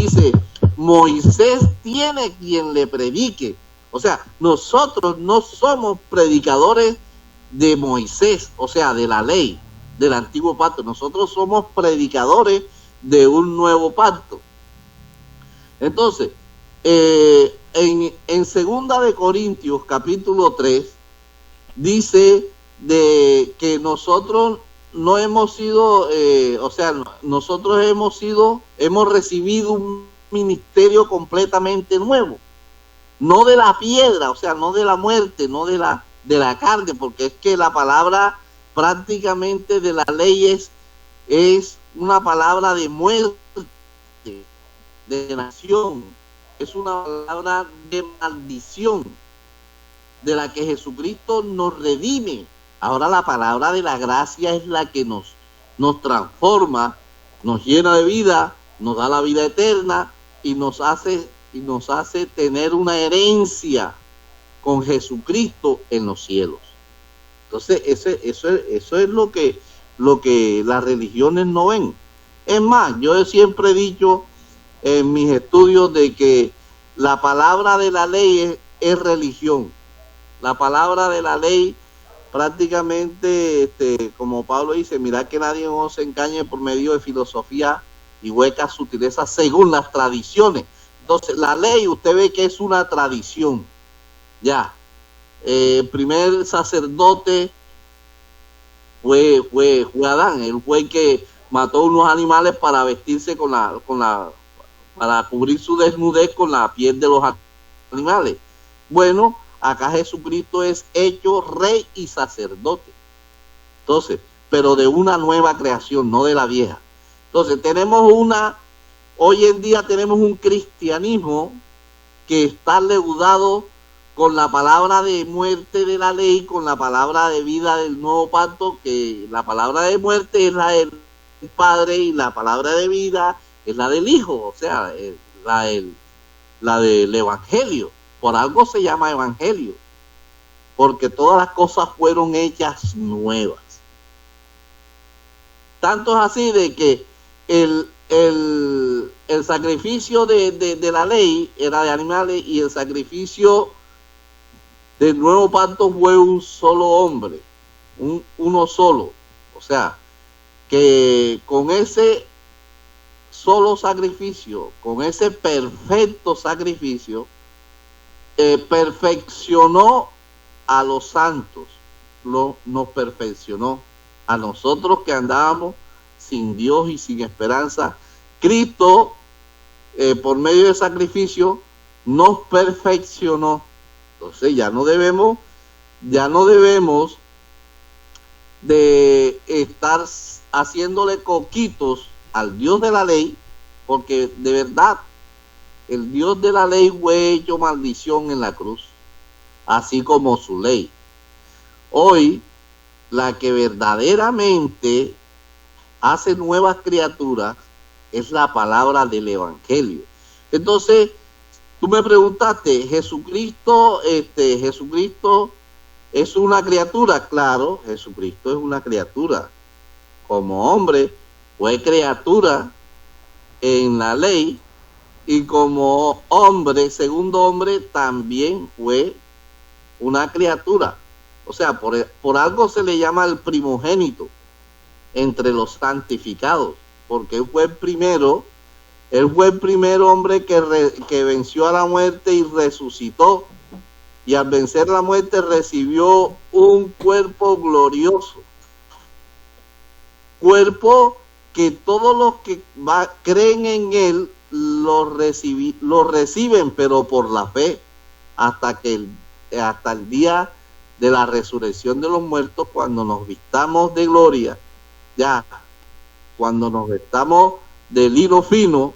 Moisés tiene quien le predique. O sea, nosotros no somos predicadores de Moisés, o sea, de la ley, del antiguo pacto. Nosotros somos predicadores de un nuevo pacto. Entonces, en segunda de Corintios, capítulo 3, dice de que nosotros no hemos sido, nosotros hemos recibido un ministerio completamente nuevo, no de la piedra, o sea, no de la muerte, no de la carne, porque es que la palabra prácticamente de la ley es una palabra de muerte, de nación, es una palabra de maldición, de la que Jesucristo nos redime. Ahora la palabra de la gracia es la que nos transforma, nos llena de vida, nos da la vida eterna y nos hace tener una herencia con Jesucristo en los cielos. Entonces, eso es lo que las religiones no ven. Es más, yo siempre he dicho en mis estudios de que la palabra de la ley es religión. La palabra de la ley prácticamente, como Pablo dice, mirad que nadie os se engañe por medio de filosofía y huecas sutilezas según las tradiciones. Entonces, la ley usted ve que es una tradición. Ya, el primer sacerdote fue Adán, él fue el que mató unos animales para vestirse para cubrir su desnudez con la piel de los animales. Bueno, acá Jesucristo es hecho rey y sacerdote. Entonces, pero de una nueva creación, no de la vieja. Entonces, hoy en día tenemos un cristianismo que está leudado con la palabra de muerte de la ley, con la palabra de vida del nuevo pacto, que la palabra de muerte es la del Padre y la palabra de vida es la del Hijo, o sea, la del Evangelio. Por algo se llama Evangelio, porque todas las cosas fueron hechas nuevas. Tanto es así de que el sacrificio de la ley era de animales y el sacrificio del nuevo pacto fue un solo hombre, uno solo. O sea, que con ese solo sacrificio, con ese perfecto sacrificio, perfeccionó a los santos, nos perfeccionó a nosotros que andábamos sin Dios y sin esperanza. Cristo, por medio del sacrificio, nos perfeccionó. Entonces ya no debemos de estar haciéndole coquitos al Dios de la ley, porque de verdad el Dios de la ley fue hecho maldición en la cruz, así como su ley. Hoy, la que verdaderamente hace nuevas criaturas es la palabra del Evangelio. Entonces, tú me preguntaste, Jesucristo es una criatura. Claro, Jesucristo es una criatura. Como hombre, fue criatura en la ley, y como hombre, segundo hombre, también fue una criatura. O sea, por algo se le llama el primogénito entre los santificados, porque él fue el primer hombre que venció a la muerte y resucitó, y al vencer la muerte recibió un cuerpo glorioso, cuerpo que todos los que creen en él lo reciben, pero por la fe, hasta el día de la resurrección de los muertos, cuando nos vistamos de gloria, ya, cuando nos vestamos de lino fino,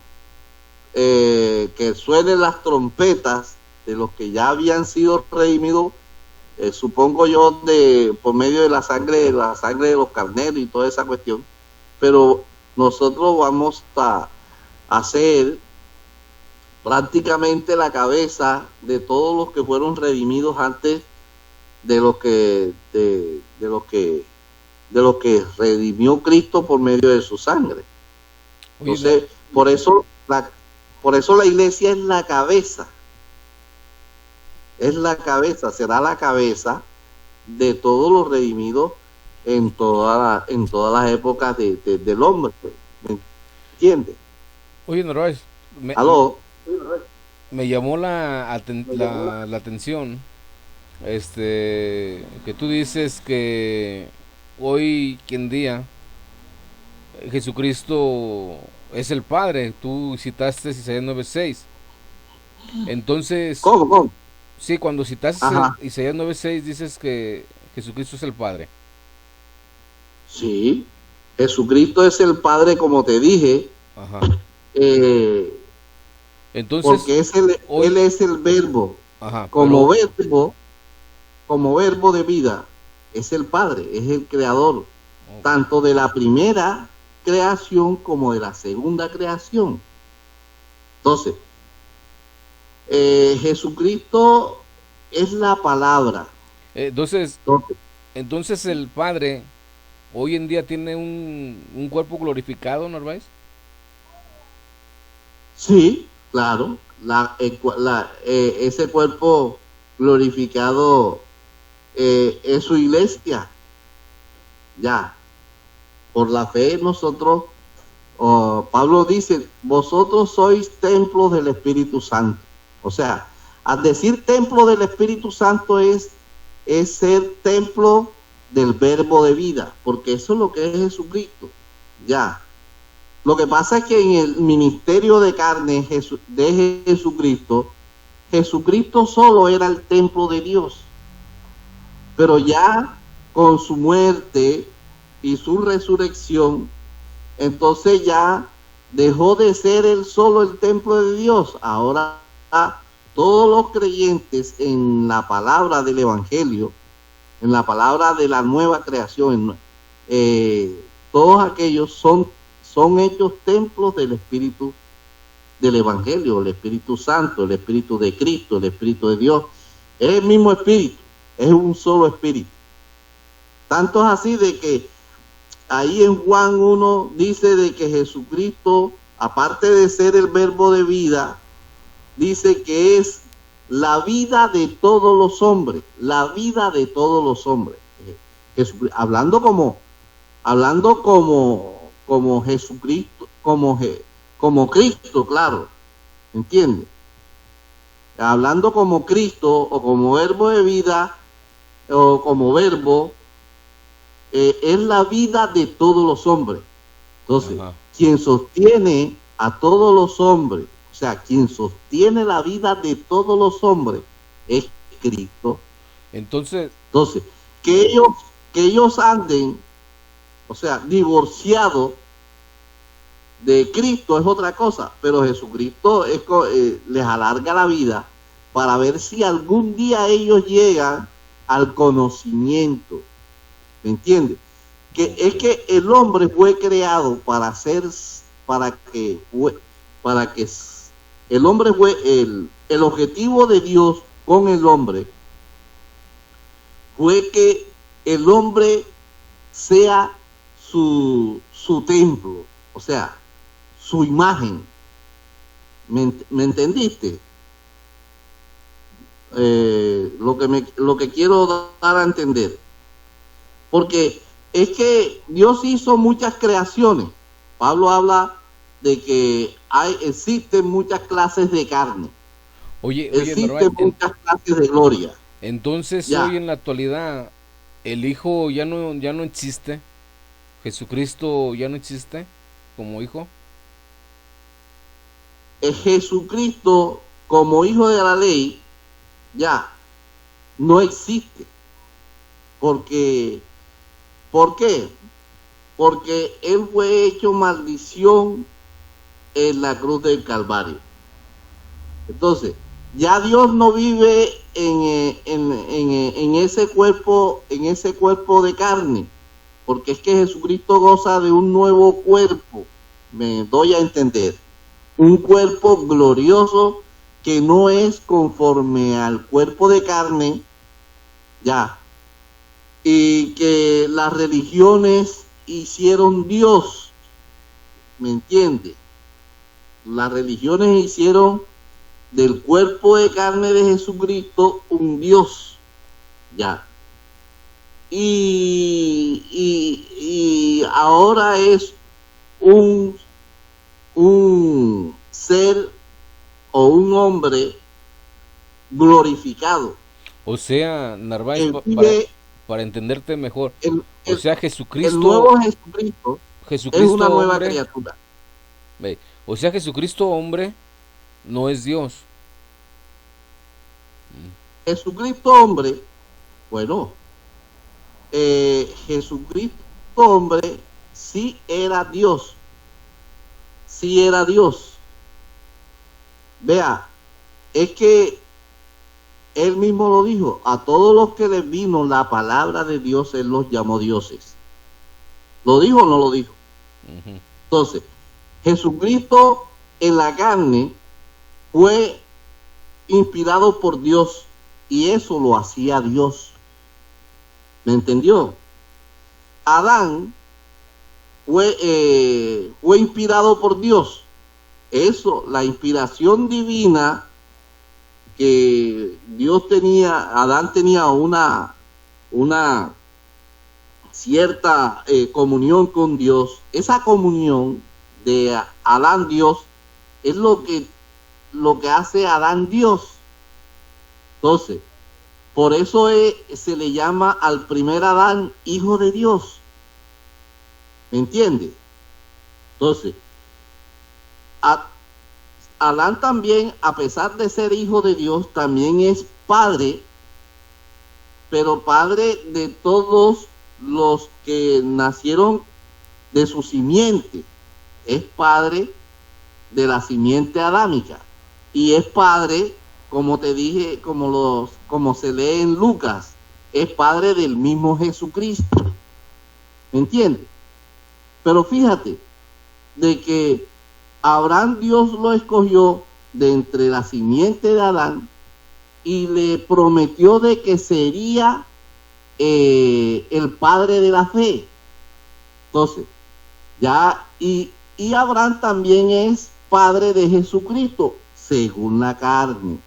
que suenen las trompetas de los que ya habían sido redimidos, supongo yo, por medio de la sangre de los carneros y toda esa cuestión. Pero nosotros vamos a ser prácticamente la cabeza de todos los que fueron redimidos antes de los que redimió Cristo por medio de su sangre. Entonces, por eso la iglesia es la cabeza. Es la cabeza, será la cabeza de todos los redimidos en todas las épocas del hombre. ¿Me entiendes? Oye, Narváez, ¿Aló? me llamó la atención que tú dices que hoy en día Jesucristo es el Padre. Tú citaste Isaías 9:6. Entonces, ¿Cómo? sí, cuando citaste Isaías 9:6 dices que Jesucristo es el Padre. Sí, Jesucristo es el Padre, como te dije. Ajá. Entonces, porque él es el verbo. Ajá, como verbo de vida, es el Padre, es el creador, tanto de la primera creación como de la segunda creación. Entonces, Jesucristo es la palabra. Entonces, Entonces, entonces el Padre hoy en día tiene un cuerpo glorificado, Narváez. sí, claro, ese cuerpo glorificado es su iglesia. Ya, por la fe nosotros, Pablo dice, vosotros sois templos del Espíritu Santo. O sea, al decir templo del Espíritu Santo es ser templo del verbo de vida, porque eso es lo que es Jesucristo. Ya. Lo que pasa es que en el ministerio de carne de Jesucristo, Jesucristo solo era el templo de Dios. Pero ya con su muerte y su resurrección, entonces ya dejó de ser él solo el templo de Dios. Ahora todos los creyentes en la palabra del Evangelio, en la palabra de la nueva creación, todos aquellos son hechos templos del Espíritu del Evangelio, el Espíritu Santo, el Espíritu de Cristo, el Espíritu de Dios. Es el mismo Espíritu, es un solo Espíritu. Tanto es así de que ahí en Juan 1 dice de que Jesucristo, aparte de ser el verbo de vida, dice que es la vida de todos los hombres, la vida de todos los hombres. Hablando como Jesucristo, como Cristo, claro, ¿entiendes? Hablando como Cristo o como verbo de vida o como verbo, es la vida de todos los hombres. Entonces, Ajá. quien sostiene a todos los hombres, o sea, quien sostiene la vida de todos los hombres es Cristo. Entonces, Entonces, que ellos anden, o sea, divorciados de Cristo es otra cosa, pero Jesucristo les alarga la vida para ver si algún día ellos llegan al conocimiento. ¿Me entiendes? Que es que el hombre fue creado para que el hombre fue el objetivo de Dios con el hombre fue que el hombre sea su templo, o sea, su imagen. ¿Me entendiste? Lo que quiero dar a entender. Porque es que Dios hizo muchas creaciones. Pablo habla de que existen muchas clases de carne. oye, Existen Narváez, muchas clases de gloria. entonces Ya. hoy en la actualidad el Hijo ya no existe. Jesucristo ya no existe como Hijo. Jesucristo, como hijo de la ley, ya no existe. Porque, ¿por qué? Porque él fue hecho maldición en la cruz del Calvario. Entonces, ya Dios no vive en ese cuerpo de carne, porque es que Jesucristo goza de un nuevo cuerpo, me doy a entender, un cuerpo glorioso que no es conforme al cuerpo de carne, ya, y que las religiones hicieron Dios, ¿me entiende? Las religiones hicieron del cuerpo de carne de Jesucristo un Dios, ya. Y ahora es un ser o un hombre glorificado. O sea, Narváez, Que vive para entenderte mejor, el, o sea, el nuevo Jesucristo es una nueva hombre, criatura. ve, o sea, Jesucristo hombre no es Dios. Jesucristo hombre, bueno, Jesucristo hombre sí era Dios, sí era Dios. Vea, es que él mismo lo dijo, a todos los que les vino la palabra de Dios, él los llamó dioses. ¿Lo dijo o no lo dijo? Ujú. Entonces, Jesucristo en la carne fue inspirado por Dios, y eso lo hacía Dios. ¿Me entendió? Adán fue inspirado por Dios. Eso, la inspiración divina que Dios tenía, Adán tenía una cierta comunión con Dios. Esa comunión de Adán Dios es lo que hace Adán Dios. Entonces, por eso se le llama al primer Adán hijo de Dios. ¿Me entiende? Entonces, Adán también, a pesar de ser hijo de Dios, también es padre, pero padre de todos los que nacieron de su simiente. Es padre de la simiente adámica. Y es padre, como te dije, como se lee en Lucas, es padre del mismo Jesucristo. ¿Me entiendes? Pero fíjate, de que Abraham Dios lo escogió de entre la simiente de Adán y le prometió de que sería el padre de la fe. Entonces, ya, y Abraham también es padre de Jesucristo, según la carne.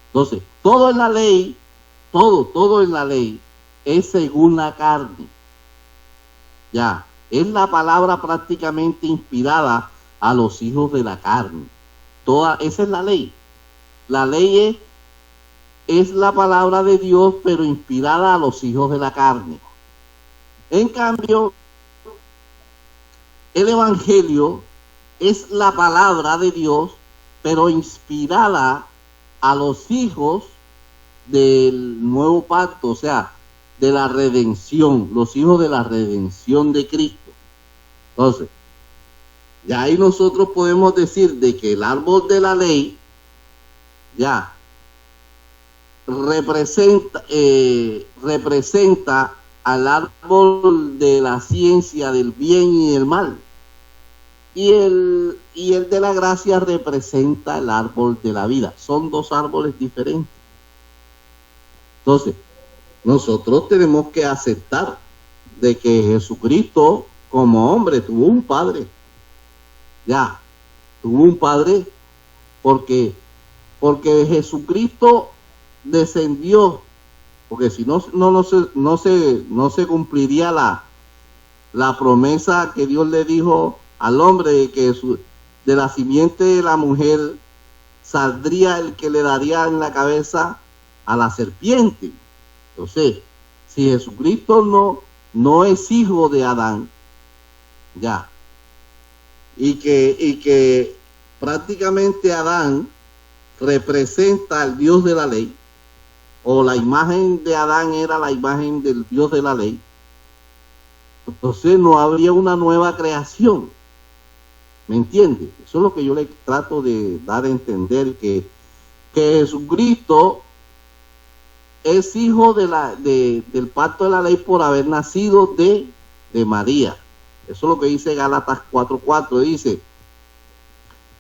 Entonces, todo en la ley, todo en la ley es según la carne. Ya, es la palabra prácticamente inspirada a los hijos de la carne. Esa es la ley. La ley es la palabra de Dios, pero inspirada a los hijos de la carne. En cambio, el Evangelio es la palabra de Dios, pero inspirada a los hijos del nuevo pacto, o sea, de la redención, los hijos de la redención de Cristo. Entonces, ya ahí nosotros podemos decir de que el árbol de la ley ya representa al árbol de la ciencia del bien y del mal, y el de la gracia representa el árbol de la vida. Son dos árboles diferentes. Entonces, nosotros tenemos que aceptar de que Jesucristo como hombre tuvo un padre. Ya, tuvo un padre porque Jesucristo descendió, porque si no se cumpliría la promesa que Dios le dijo al hombre de que de la simiente de la mujer saldría el que le daría en la cabeza a la serpiente. Entonces, si Jesucristo no es hijo de Adán, ya, y que prácticamente Adán representa al Dios de la ley, o la imagen de Adán era la imagen del Dios de la ley, entonces no habría una nueva creación. ¿Me entiende? Eso es lo que yo le trato de dar a entender, que Jesucristo es hijo del pacto de la ley por haber nacido de María. Eso es lo que dice Gálatas 4:4. Dice,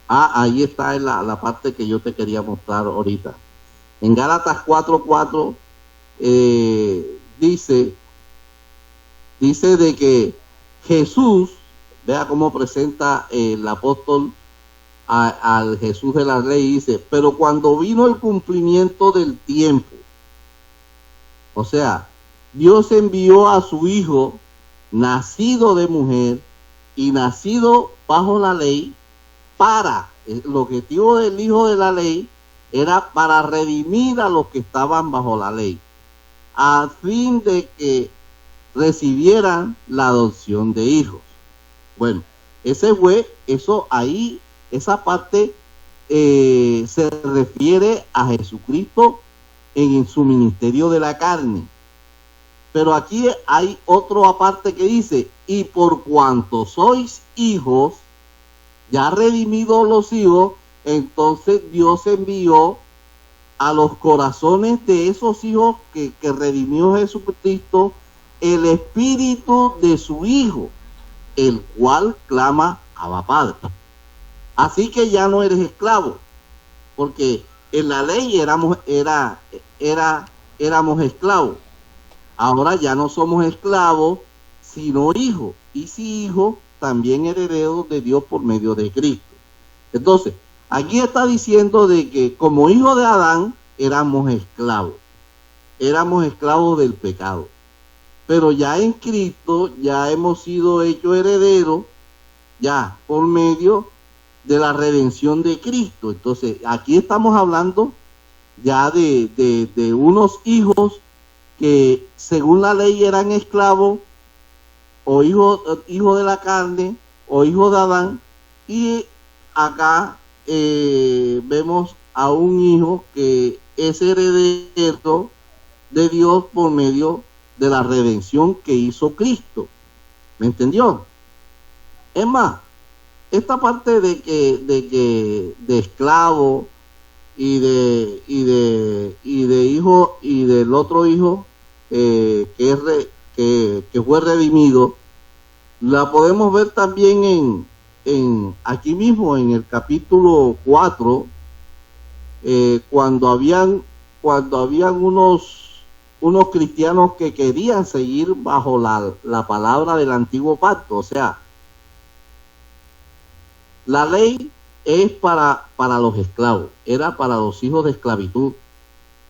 ahí está la parte que yo te quería mostrar ahorita. En Gálatas 4:4 dice de que Jesús, vea cómo presenta el apóstol al Jesús de la ley, dice, pero cuando vino el cumplimiento del tiempo, o sea, Dios envió a su Hijo, nacido de mujer y nacido bajo la ley, el objetivo del Hijo de la ley era para redimir a los que estaban bajo la ley, a fin de que recibieran la adopción de hijos. Bueno, esa parte se refiere a Jesucristo en su ministerio de la carne. Pero aquí hay otro aparte que dice, y por cuanto sois hijos, ya redimidos los hijos, entonces Dios envió a los corazones de esos hijos que redimió Jesucristo el espíritu de su Hijo, el cual clama Abba Padre. Así que ya no eres esclavo, porque en la ley éramos esclavos. Ahora ya no somos esclavos, sino hijos. Y si hijos, también herederos de Dios por medio de Cristo. Entonces, aquí está diciendo de que como hijos de Adán éramos esclavos del pecado. Pero ya en Cristo ya hemos sido hechos herederos, ya por medio de la redención de Cristo. Entonces, aquí estamos hablando ya de unos hijos que según la ley eran esclavos o hijos de la carne o hijos de Adán, y acá vemos a un hijo que es heredero de Dios por medio de la redención que hizo Cristo. ¿Me entendió? Es más, esta parte de esclavo y de hijo y del otro hijo que fue redimido, la podemos ver también en aquí mismo en el capítulo 4, cuando habían unos cristianos que querían seguir bajo la palabra del antiguo pacto. O sea, la ley es para los esclavos, era para los hijos de esclavitud.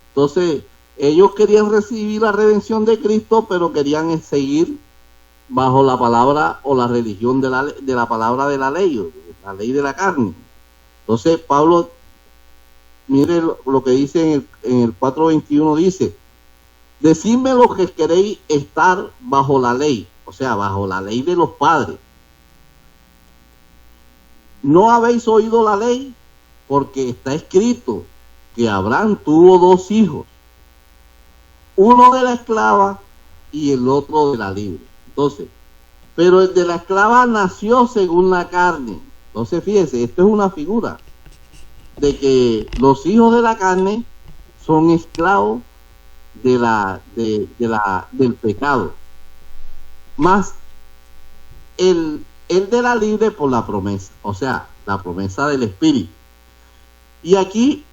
Entonces, ellos querían recibir la redención de Cristo, pero querían seguir bajo la palabra o la religión de la palabra de la ley de la carne. Entonces, Pablo, mire lo que dice en el 4:21, dice: decidme lo que queréis estar bajo la ley, o sea, bajo la ley de los padres. ¿No habéis oído la ley? Porque está escrito que Abraham tuvo 2 hijos, uno de la esclava y el otro de la libre. Entonces, pero el de la esclava nació según la carne. Entonces, fíjese, esto es una figura de que los hijos de la carne son esclavos del pecado, más el de la libre por la promesa, o sea, la promesa del Espíritu. Y aquí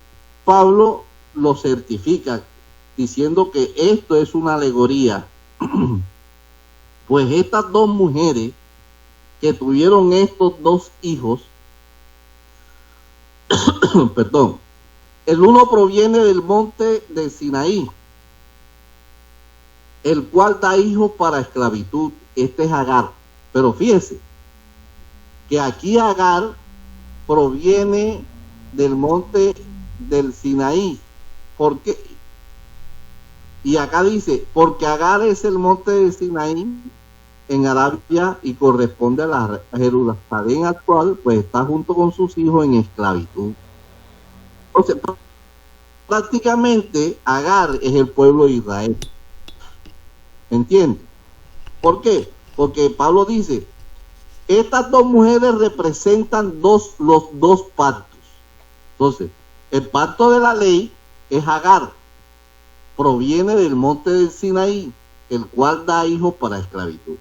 Pablo lo certifica diciendo que esto es una alegoría. Pues estas 2 mujeres que tuvieron estos 2 hijos, perdón, el uno proviene del monte de Sinaí, el cual da hijos para esclavitud. Este es Agar. Pero fíjese que aquí Agar proviene del monte del Sinaí. ¿Por qué? Y acá dice, porque Agar es el monte del Sinaí en Arabia y corresponde a la Jerusalén actual, pues está junto con sus hijos en esclavitud. Entonces, prácticamente Agar es el pueblo de Israel. ¿Entiende? ¿Por qué? Porque Pablo dice, estas 2 mujeres representan los 2 pactos. Entonces, el pacto de la ley es Agar, proviene del monte del Sinaí, el cual da hijos para esclavitud.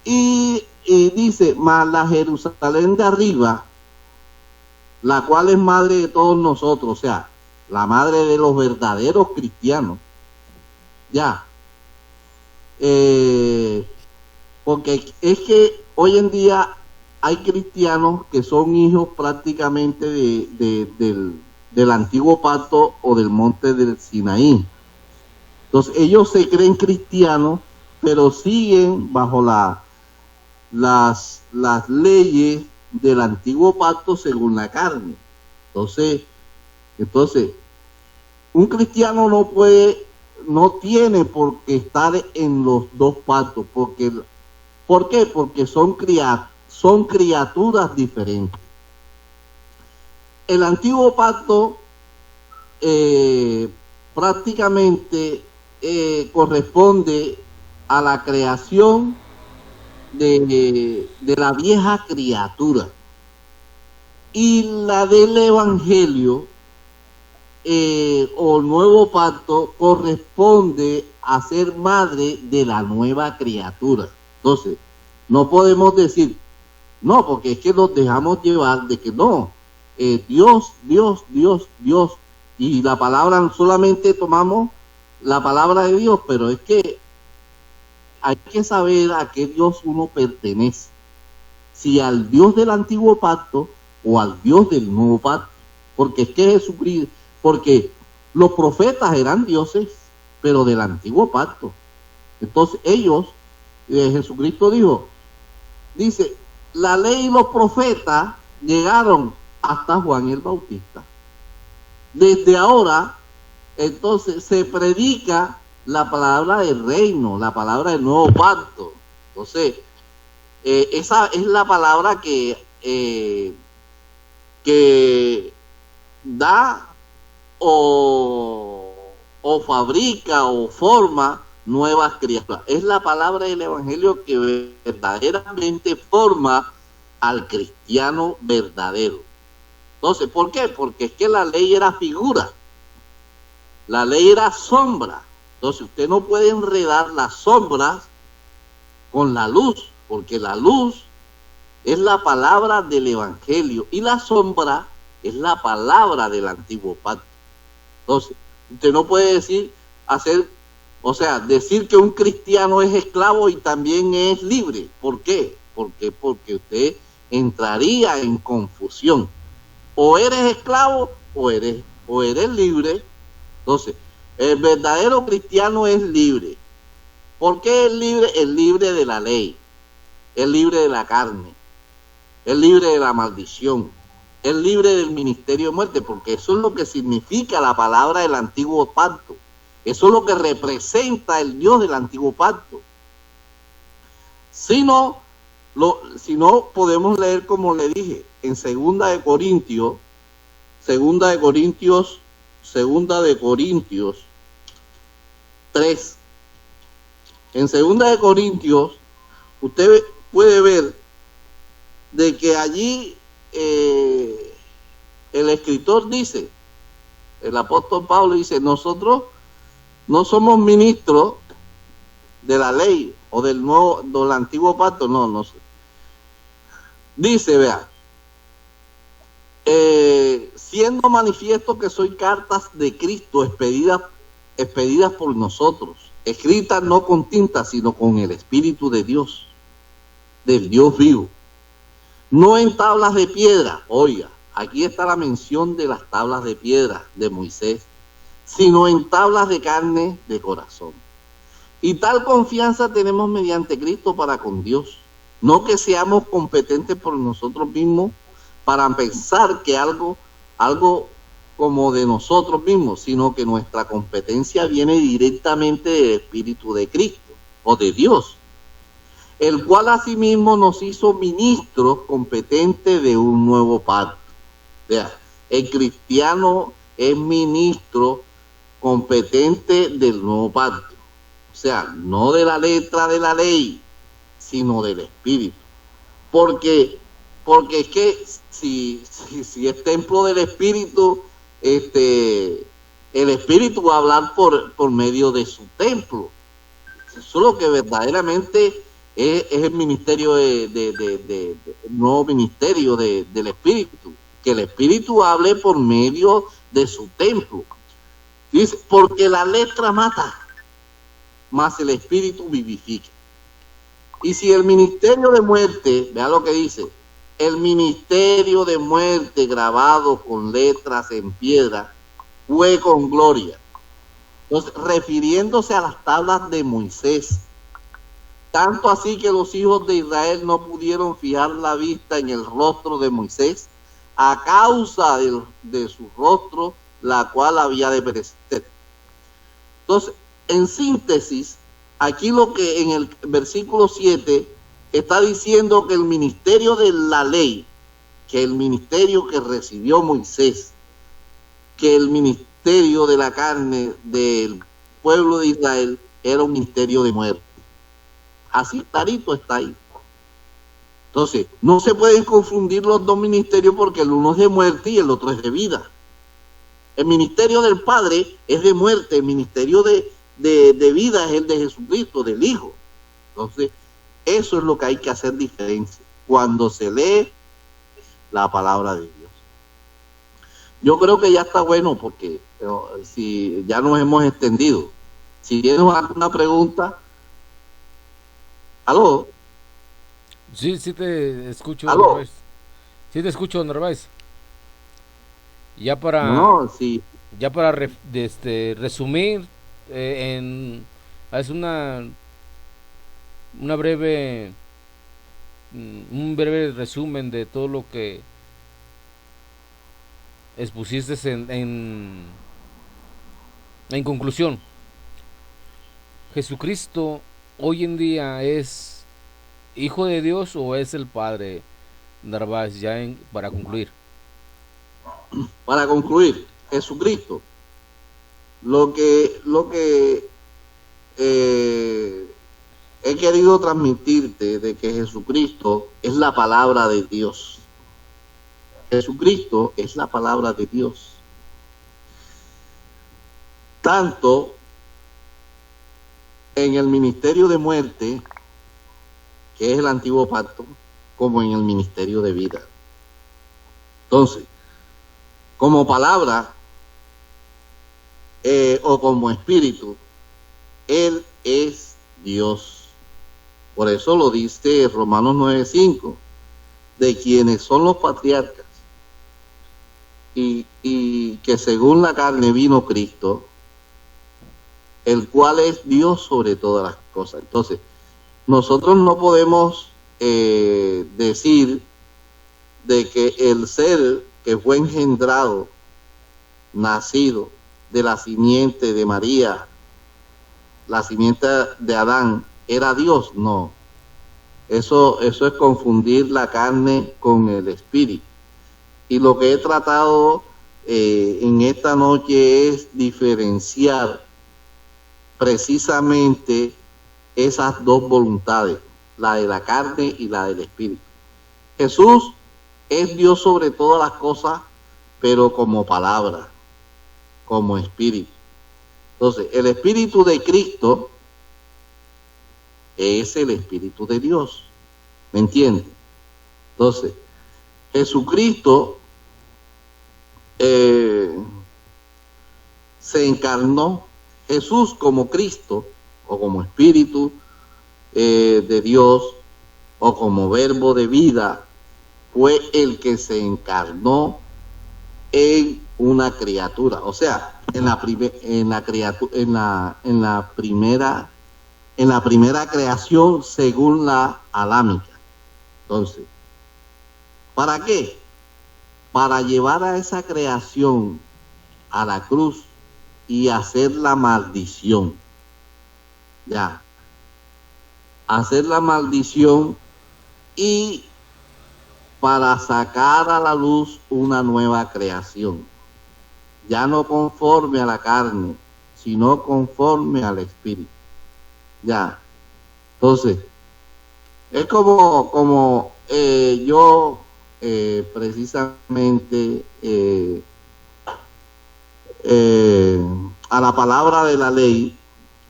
Y dice, mas la Jerusalén de arriba, la cual es madre de todos nosotros, o sea, la madre de los verdaderos cristianos, ya. Porque es que hoy en día hay cristianos que son hijos prácticamente del antiguo pacto o del monte del Sinaí. Entonces ellos se creen cristianos, pero siguen bajo las leyes del antiguo pacto según la carne. Entonces un cristiano no tiene por qué estar en los 2 pactos. ¿Por qué? Porque son criaturas diferentes. El antiguo pacto prácticamente corresponde a la creación de la vieja criatura, y la del evangelio o nuevo pacto corresponde a ser madre de la nueva criatura. Entonces, no podemos decir, no, porque es que nos dejamos llevar de que no, Dios, Dios, Dios, Dios. Y la palabra, solamente tomamos la palabra de Dios, pero es que hay que saber a qué Dios uno pertenece. Si al Dios del antiguo pacto o al Dios del nuevo pacto. Porque es que Jesucristo, porque los profetas eran dioses, pero del antiguo pacto. Entonces ellos, Jesucristo dice, la ley y los profetas llegaron hasta Juan el Bautista. Desde ahora, entonces, se predica la palabra del reino, la palabra del nuevo pacto. Entonces, esa es la palabra que da o fabrica o forma nuevas criaturas. Es la palabra del evangelio que verdaderamente forma al cristiano verdadero. Entonces, ¿por qué? Porque es que la ley era figura, la ley era sombra. Entonces usted no puede enredar las sombras con la luz, porque la luz es la palabra del evangelio y la sombra es la palabra del antiguo pacto. Entonces, usted no puede decir que un cristiano es esclavo y también es libre. ¿Por qué? Porque usted entraría en confusión. O eres esclavo o eres libre. Entonces, el verdadero cristiano es libre. ¿Por qué es libre? Es libre de la ley, es libre de la carne, es libre de la maldición, es libre del ministerio de muerte, porque eso es lo que significa la palabra del antiguo pacto. Eso es lo que representa el Dios del antiguo pacto. Si no, podemos leer, como le dije, en Segunda de Corintios 3. En Segunda de Corintios, usted puede ver de que allí el escritor dice, el apóstol Pablo dice, nosotros no somos ministros de la ley o del antiguo pacto, no. Dice, vea, siendo manifiesto que soy cartas de Cristo expedidas por nosotros, escritas no con tinta, sino con el Espíritu de Dios, del Dios vivo, no en tablas de piedra. Oiga, aquí está la mención de las tablas de piedra de Moisés, sino en tablas de carne de corazón. Y tal confianza tenemos mediante Cristo para con Dios, no que seamos competentes por nosotros mismos para pensar que algo como de nosotros mismos, sino que nuestra competencia viene directamente del Espíritu de Cristo o de Dios, el cual asimismo nos hizo ministros competentes de un nuevo pacto. O sea, el cristiano es ministro competente del nuevo pacto, o sea, no de la letra de la ley, sino del Espíritu, porque es que si es templo del Espíritu, el Espíritu va a hablar por medio de su templo. Eso es lo que verdaderamente es el ministerio el nuevo ministerio del Espíritu, que el Espíritu hable por medio de su templo. Dice, porque la letra mata, mas el Espíritu vivifica. Y si el ministerio de muerte, vea lo que dice, el ministerio de muerte grabado con letras en piedra fue con gloria. Entonces, refiriéndose a las tablas de Moisés, tanto así que los hijos de Israel no pudieron fijar la vista en el rostro de Moisés a causa de su rostro, la cual había de perecer. Entonces, en síntesis, aquí lo que en el versículo 7 está diciendo que el ministerio de la ley, que el ministerio que recibió Moisés, que el ministerio de la carne del pueblo de Israel era un ministerio de muerte. Así clarito está ahí. Entonces, no se pueden confundir los dos ministerios porque el uno es de muerte y el otro es de vida. El ministerio del Padre es de muerte, el ministerio de vida es el de Jesucristo, del Hijo. Entonces, eso es lo que hay que hacer diferencia cuando se lee la palabra de Dios. yo creo que ya está bueno porque si ya nos hemos extendido. Si tienes alguna pregunta, aló, Sí, sí te escucho, aló, Narváez. Sí te escucho, Narváez. Ya para, no, sí, ya para resumir, en, es una breve, un breve resumen de todo lo que expusiste en conclusión. Jesucristo hoy en día es hijo de Dios o es el Padre, Narváez, para concluir. para concluir, Jesucristo, lo que he querido transmitirte de que Jesucristo es la palabra de Dios. Jesucristo es la palabra de Dios. Tanto en el ministerio de muerte, que es el antiguo pacto, como en el ministerio de vida. Entonces, como palabra o como espíritu, Él es Dios. Por eso lo dice Romanos 9:5, de quienes son los patriarcas y que según la carne vino Cristo, el cual es Dios sobre todas las cosas. Entonces, nosotros no podemos decir de que el ser que fue engendrado, nacido de la simiente de María, la simiente de Adán, era Dios. No, eso es confundir la carne con el espíritu. Y lo que he tratado en esta noche es diferenciar precisamente esas dos voluntades, la de la carne y la del espíritu. Jesús es Dios sobre todas las cosas, pero como palabra, como espíritu. Entonces, el espíritu de Cristo es el espíritu de Dios. ¿Me entiendes? Entonces, Jesucristo se encarnó. Jesús como Cristo o como espíritu de Dios o como verbo de vida fue el que se encarnó en una criatura, o sea, en la primera creación según la alámica. Entonces, ¿para qué? Para llevar a esa creación a la cruz y hacer la maldición. Ya. Hacer la maldición y para sacar a la luz una nueva creación. Ya no conforme a la carne, sino conforme al espíritu. Ya. Entonces, es como yo precisamente a la palabra de la ley,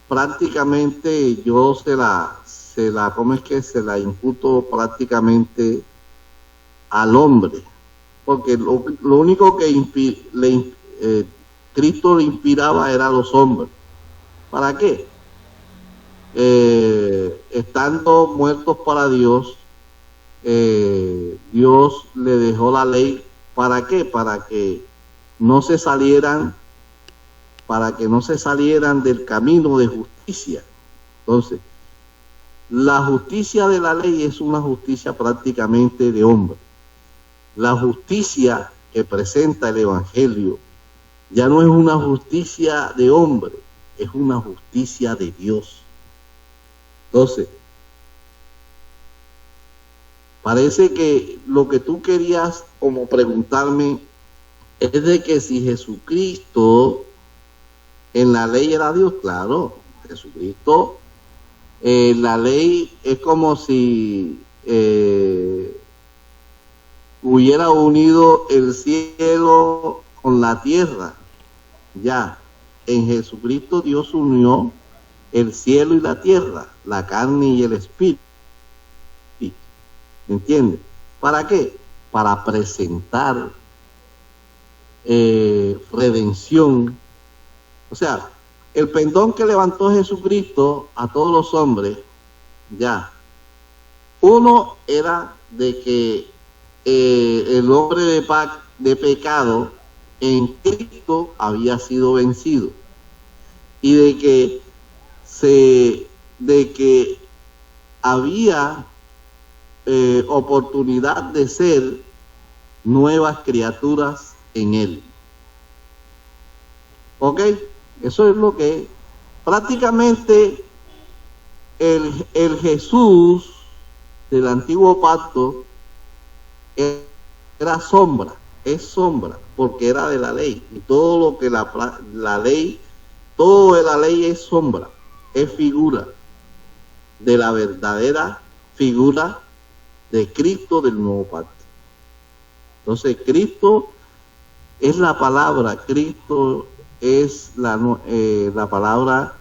prácticamente yo se la imputo prácticamente al hombre, porque lo único que Cristo le inspiraba era a los hombres. ¿Para qué? Estando muertos para Dios, Dios le dejó la ley. ¿Para qué? Para que no se salieran del camino de justicia. Entonces, la justicia de la ley es una justicia prácticamente de hombre. La justicia que presenta el Evangelio ya no es una justicia de hombre, es una justicia de Dios. Entonces, parece que lo que tú querías como preguntarme es de que si Jesucristo en la ley era Dios. Claro, Jesucristo, la ley es como si hubiera unido el cielo con la tierra. Ya, en Jesucristo Dios unió el cielo y la tierra, la carne y el espíritu. ¿Me entiendes? ¿Para qué? Para presentar redención. O sea, el pendón que levantó Jesucristo a todos los hombres, ya, uno era de que el hombre de pecado en Cristo había sido vencido, y de que había oportunidad de ser nuevas criaturas en él. ¿Ok? Eso es lo que prácticamente el Jesús del antiguo pacto era sombra, es sombra, porque era de la ley, y todo lo que la ley, todo de la ley es sombra, es figura de la verdadera figura de Cristo del nuevo pacto. Entonces Cristo es la palabra, Cristo es la palabra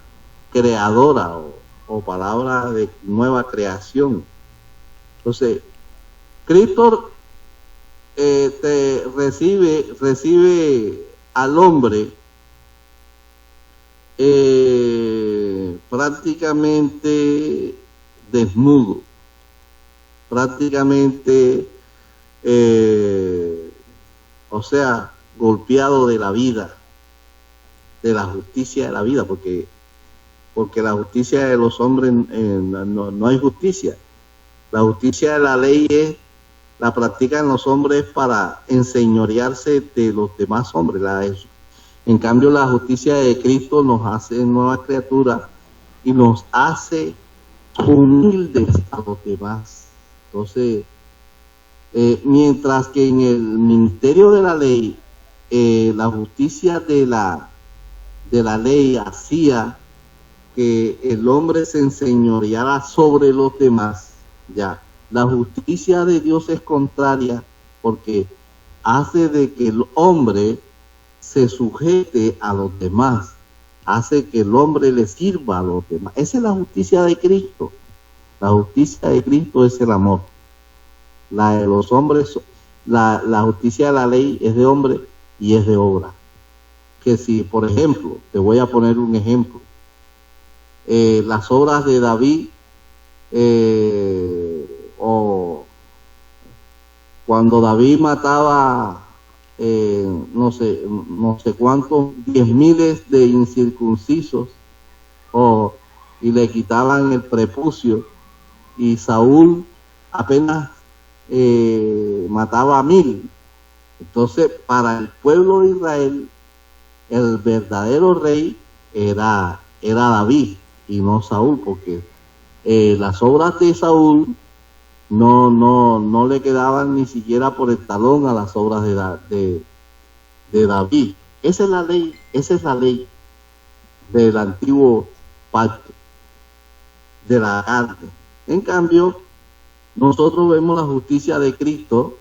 creadora o palabra de nueva creación. Entonces Cristo recibe al hombre prácticamente desnudo, prácticamente o sea, golpeado de la vida, de la justicia de la vida, porque la justicia de los hombres no hay justicia. La justicia de la ley la practican los hombres para enseñorearse de los demás hombres. En cambio, la justicia de Cristo nos hace nuevas criaturas y nos hace humildes a los demás. Entonces, mientras que en el ministerio de la ley, la justicia de la ley hacía que el hombre se enseñoreara sobre los demás, ya, la justicia de Dios es contraria, porque hace de que el hombre se sujete a los demás, hace que el hombre le sirva a los demás. Esa es la justicia de Cristo. La justicia de Cristo es el amor. La de los hombres, la justicia de la ley es de hombre y es de obra. Que si, por ejemplo, te voy a poner un ejemplo, las obras de David, o cuando David mataba no sé cuántos 10,000 de incircuncisos, y le quitaban el prepucio, y Saúl apenas mataba a 1,000. Entonces, para el pueblo de Israel, el verdadero rey era David y no Saúl, porque las obras de Saúl no le quedaban ni siquiera por el talón a las obras de David. Esa es la ley del antiguo pacto, de la carne. En cambio, nosotros vemos la justicia de Cristo,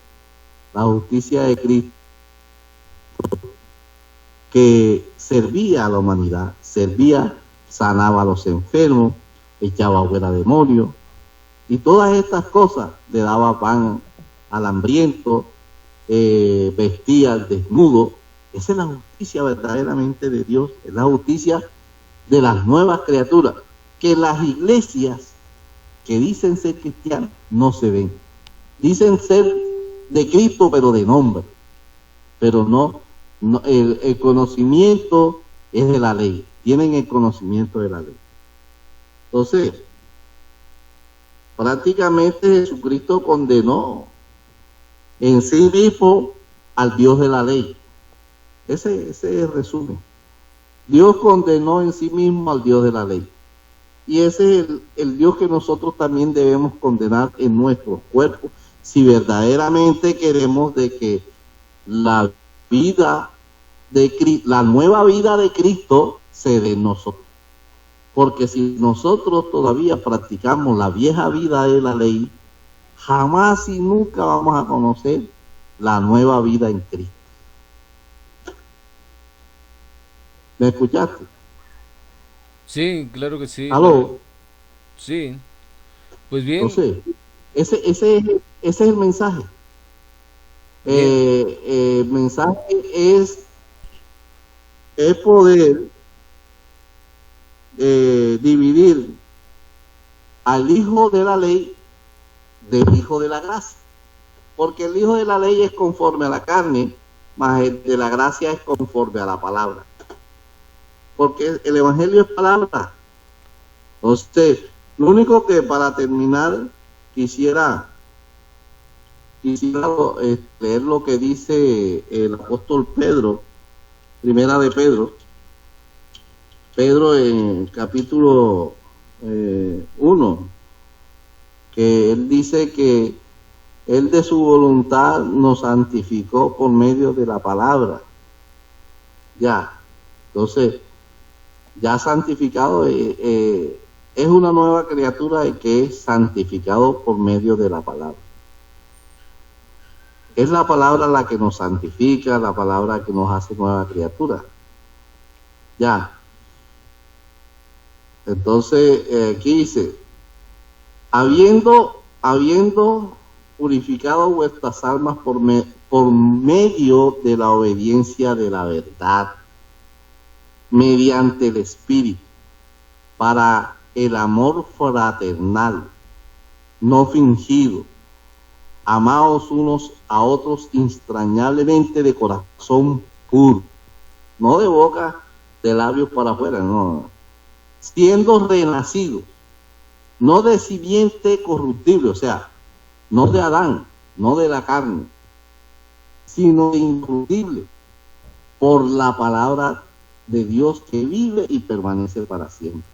que servía a la humanidad, sanaba a los enfermos, echaba fuera demonios, y todas estas cosas, le daba pan al hambriento, vestía al desnudo. Esa es la justicia verdaderamente de Dios, es la justicia de las nuevas criaturas, que las iglesias que dicen ser cristianas no se ven. Dicen ser de Cristo, pero de nombre, pero no el conocimiento es de la ley, tienen el conocimiento de la ley. Entonces, prácticamente Jesucristo condenó en sí mismo al Dios de la ley. Ese es el resumen. Dios condenó en sí mismo al Dios de la ley. Y ese es el Dios que nosotros también debemos condenar en nuestros cuerpos, si verdaderamente queremos de que la nueva vida de Cristo se dé en nosotros. Porque si nosotros todavía practicamos la vieja vida de la ley, jamás y nunca vamos a conocer la nueva vida en Cristo. ¿Me escuchaste? Sí, claro que sí. ¿Aló? Sí. Pues bien. Entonces, ese es el mensaje. el mensaje es poder dividir al hijo de la ley del hijo de la gracia. Porque el hijo de la ley es conforme a la carne, mas el de la gracia es conforme a la palabra. Porque el evangelio es palabra. Entonces, lo único que para terminar quisiera leer lo que dice el apóstol Pedro, primera de Pedro en capítulo 1, que él dice que él de su voluntad nos santificó por medio de la palabra. Ya, entonces, ya santificado es una nueva criatura que es santificado por medio de la palabra. Es la palabra la que nos santifica, la palabra que nos hace nueva criatura. Ya. Entonces, aquí dice, habiendo purificado vuestras almas por medio de la obediencia de la verdad, mediante el Espíritu, para el amor fraternal, no fingido, amaos unos a otros entrañablemente de corazón puro, no de boca, de labios para afuera, no, siendo renacidos, no de simiente corruptible, o sea, no de Adán, no de la carne, sino de incorruptible, por la palabra de Dios que vive y permanece para siempre.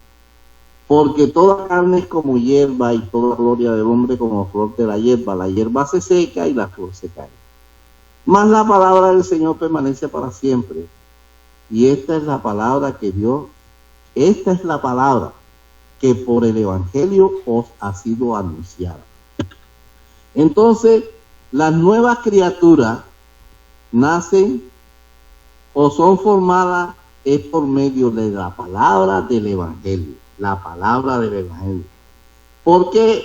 Porque toda carne es como hierba y toda gloria del hombre como flor de la hierba se seca y la flor se cae. Mas la palabra del Señor permanece para siempre. Y esta es la palabra que por el Evangelio os ha sido anunciada. Entonces, las nuevas criaturas nacen o son formadas es por medio de la palabra del Evangelio. La palabra del Evangelio. Porque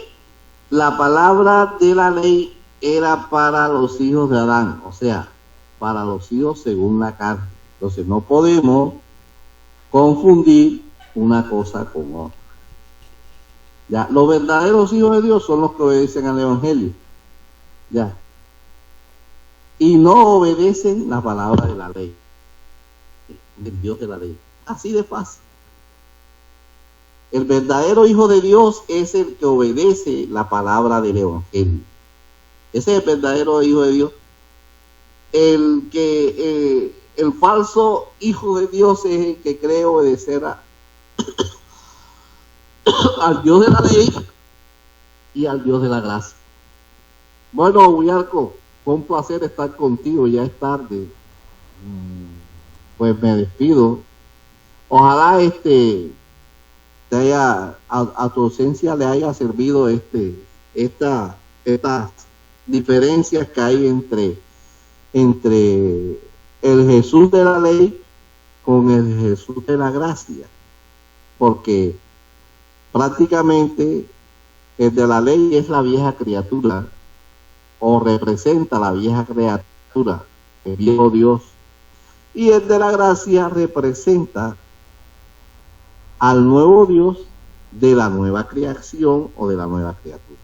la palabra de la ley era para los hijos de Adán, o sea, para los hijos según la carne. Entonces no podemos confundir una cosa con otra. Ya, los verdaderos hijos de Dios son los que obedecen al Evangelio. Ya. Y no obedecen la palabra de la ley, del Dios de la ley. Así de fácil. El verdadero hijo de Dios es el que obedece la palabra del Evangelio. Ese es el verdadero hijo de Dios. El falso hijo de Dios es el que cree obedecer al Dios de la ley y al Dios de la gracia. Bueno, Huyarco, fue un placer estar contigo, ya es tarde. Pues me despido. Ojalá a tu ausencia le haya servido estas diferencias que hay entre el Jesús de la ley con el Jesús de la gracia, porque prácticamente el de la ley es la vieja criatura o representa la vieja criatura, el viejo Dios, y el de la gracia representa al nuevo Dios de la nueva creación o de la nueva criatura.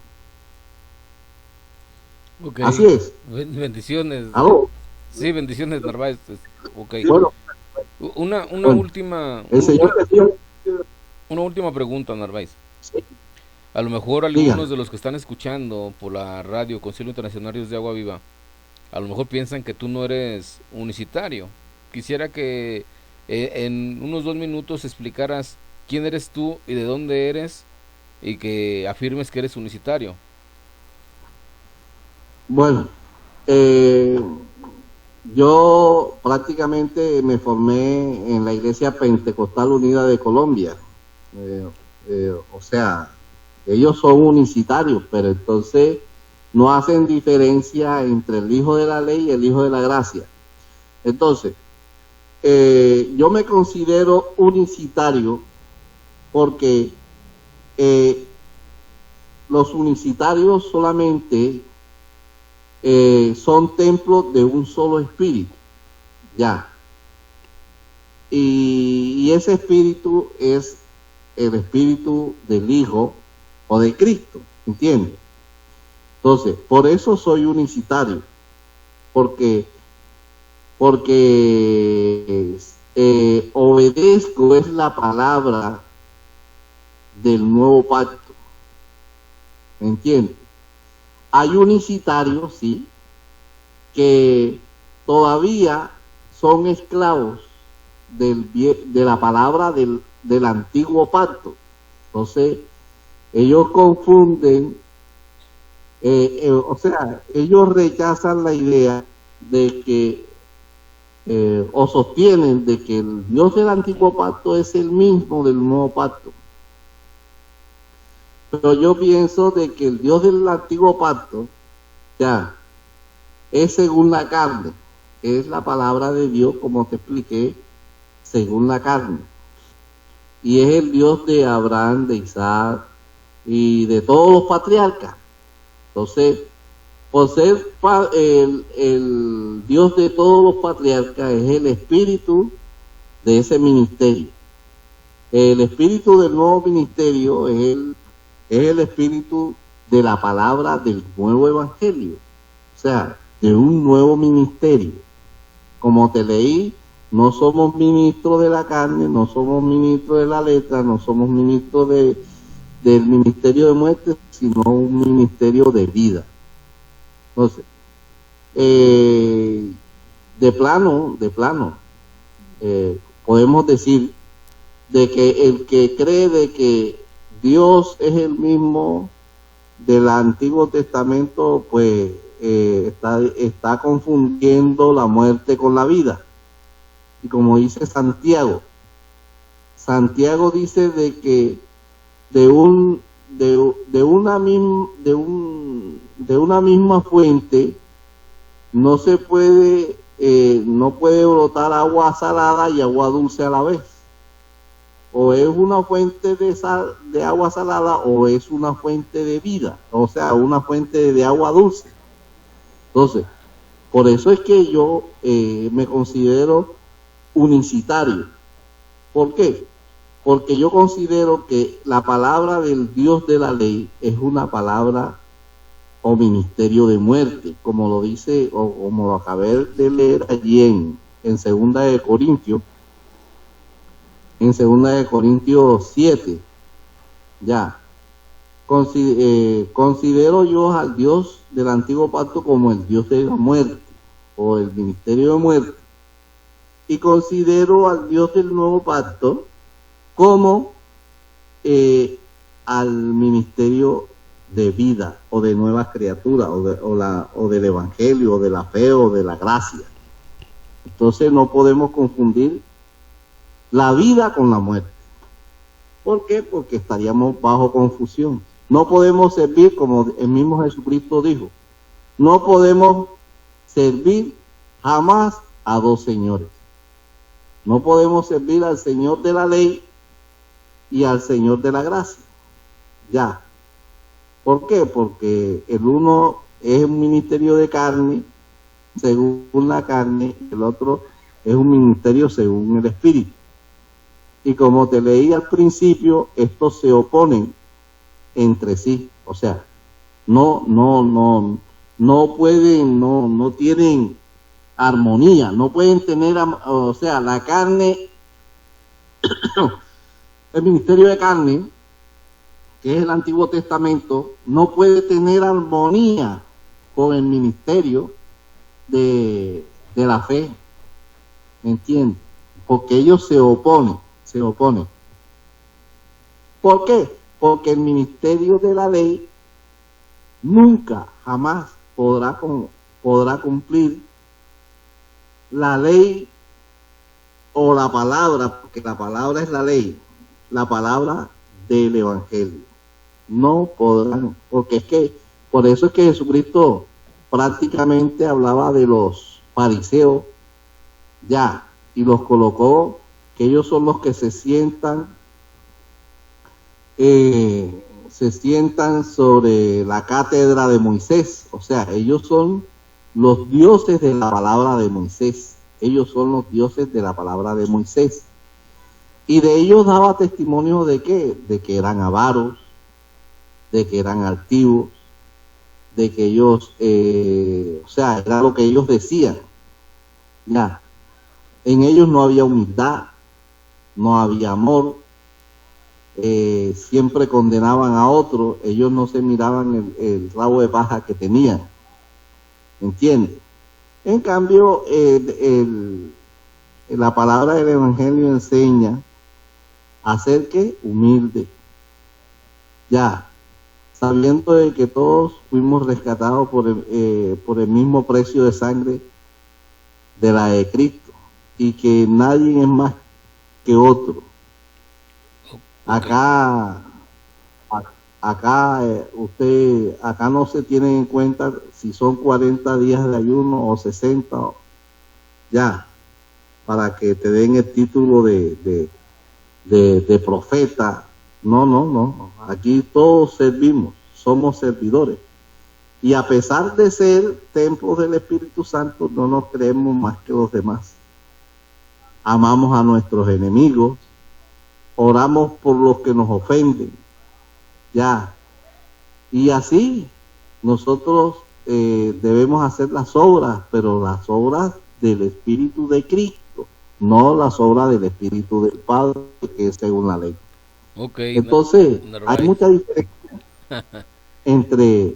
Okay. Así es. Bendiciones. ¿Aló? Sí, bendiciones, Narváez. Okay. Bueno, una última pregunta, Narváez. Sí. A lo mejor algunos de los que están escuchando por la radio Concilio Internacional Ríos de Agua Viva, a lo mejor piensan que tú no eres unicitario. Quisiera que en unos 2 minutos explicaras quién eres tú y de dónde eres y que afirmes que eres unicitario. Bueno, yo prácticamente me formé en la Iglesia Pentecostal Unida de Colombia. O sea, ellos son unicitarios, pero entonces no hacen diferencia entre el hijo de la ley y el hijo de la gracia. Entonces, yo me considero unicitario porque los unicitarios solamente son templos de un solo espíritu, ya. Y ese espíritu es el espíritu del Hijo o de Cristo, ¿entiendes? Entonces, por eso soy unicitario, porque obedezco es la palabra del nuevo pacto, ¿me entiendes? Hay unicitarios, sí, que todavía son esclavos de la palabra del antiguo pacto. Entonces, ellos confunden, o sea, ellos rechazan la idea de que, o sostienen de que el Dios del antiguo pacto es el mismo del nuevo pacto. Pero yo pienso de que el Dios del antiguo pacto, ya, es según la carne, es la palabra de Dios, como te expliqué, según la carne. Y es el Dios de Abraham, de Isaac y de todos los patriarcas. Entonces, por ser el Dios de todos los patriarcas, es el espíritu de ese ministerio. El espíritu del nuevo ministerio es el espíritu de la palabra del nuevo evangelio, o sea, de un nuevo ministerio. Como te leí, no somos ministros de la carne, no somos ministros de la letra, no somos ministros del ministerio de muerte, sino un ministerio de vida. Entonces, de plano, podemos decir de que el que cree de que Dios es el mismo del Antiguo Testamento, pues está confundiendo la muerte con la vida. Y como dice Santiago dice de que de una misma fuente no se puede no puede brotar agua salada y agua dulce a la vez. O es una fuente de agua salada o es una fuente de vida, o sea, una fuente de agua dulce. Entonces, por eso es que yo me considero unicitario. ¿Por qué? Porque yo considero que la palabra del Dios de la ley es una palabra o ministerio de muerte, como lo dice, o como lo acabé de leer allí en Segunda de Corintios, en 2 Corintios 7, ya. Considero yo al Dios del antiguo pacto como el Dios de la muerte, o el ministerio de muerte, y considero al Dios del nuevo pacto como al ministerio de vida, o de nuevas criaturas, o del evangelio, o de la fe, o de la gracia. Entonces no podemos confundir la vida con la muerte. ¿Por qué? Porque estaríamos bajo confusión. No podemos servir, como el mismo Jesucristo dijo, no podemos servir jamás a dos señores. No podemos servir al Señor de la ley y al Señor de la gracia. Ya. ¿Por qué? Porque el uno es un ministerio de carne, según la carne, el otro es un ministerio según el Espíritu. Y como te leí al principio, estos se oponen entre sí, o sea, no pueden, no tienen armonía, no pueden tener, o sea, la carne, el ministerio de carne, que es el Antiguo Testamento, no puede tener armonía con el ministerio de la fe, ¿me entiendes? Porque ellos se oponen. ¿Por qué? Porque el ministerio de la ley nunca, jamás podrá cumplir la ley o la palabra, porque la palabra es la ley, la palabra del evangelio. No podrán, porque es que, por eso es que Jesucristo prácticamente hablaba de los fariseos, ya, y los colocó, que ellos son los que se sientan se sientan sobre la cátedra de Moisés. O sea, ellos son los dioses de la palabra de Moisés. Ellos son los dioses de la palabra de Moisés. Y de ellos daba testimonio de qué, de que eran avaros, de que eran altivos, de que ellos, o sea, era lo que ellos decían. Ya, en ellos no había humildad, no había amor, siempre condenaban a otros, ellos no se miraban el rabo de paja que tenían, ¿entiendes? En cambio, la palabra del Evangelio enseña a ser que humilde, ya, sabiendo de que todos fuimos rescatados por el mismo precio de sangre de la de Cristo, y que nadie es más que otro. Acá no se tiene en cuenta si son 40 días de ayuno o 60, ya, para que te den el título de profeta. No. Aquí todos servimos, somos servidores. Y a pesar de ser templos del Espíritu Santo, no nos creemos más que los demás. Amamos a nuestros enemigos, oramos por los que nos ofenden, ya. Y así nosotros debemos hacer las obras, pero las obras del Espíritu de Cristo, no las obras del Espíritu del Padre, que es según la ley. Okay, entonces, hay mucha diferencia entre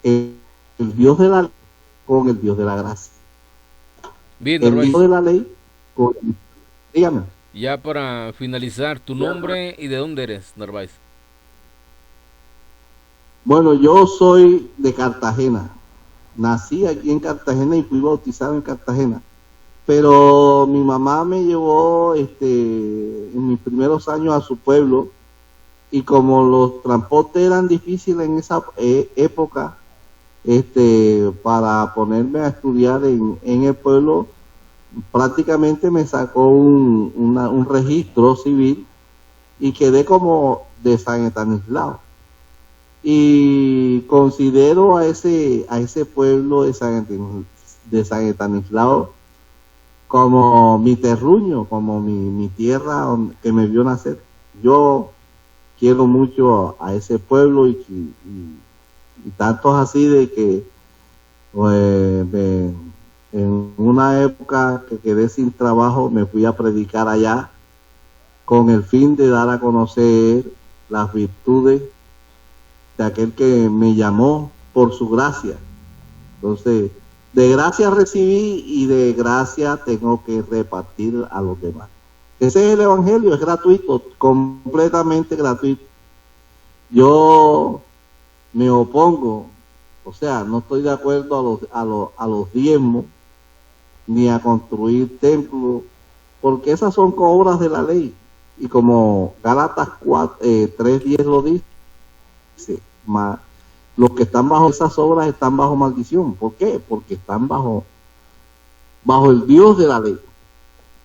el Dios de la ley con el Dios de la gracia. Bien, el Dios de la ley con... Dígame. Ya para finalizar, tu nombre y de dónde eres, Narváez. Bueno, yo soy de Cartagena. Nací aquí en Cartagena y fui bautizado en Cartagena. Pero mi mamá me llevó en mis primeros años a su pueblo, y como los transportes eran difíciles en esa época, para ponerme a estudiar en el pueblo, prácticamente me sacó un registro civil y quedé como de San Estanislao. Y considero a ese pueblo de San Estanislao como mi terruño, como mi tierra que me vio nacer. Yo quiero mucho a ese pueblo y tanto es así de que en una época que quedé sin trabajo me fui a predicar allá con el fin de dar a conocer las virtudes de aquel que me llamó por su gracia. Entonces, de gracia recibí y de gracia tengo que repartir a los demás. Ese es el Evangelio, es gratuito, completamente gratuito. Yo me opongo, o sea, no estoy de acuerdo a los diezmos, ni a construir templos, porque esas son obras de la ley. Y como Gálatas 3:10 lo dice, los que están bajo esas obras están bajo maldición. ¿Por qué? Porque están bajo el Dios de la ley.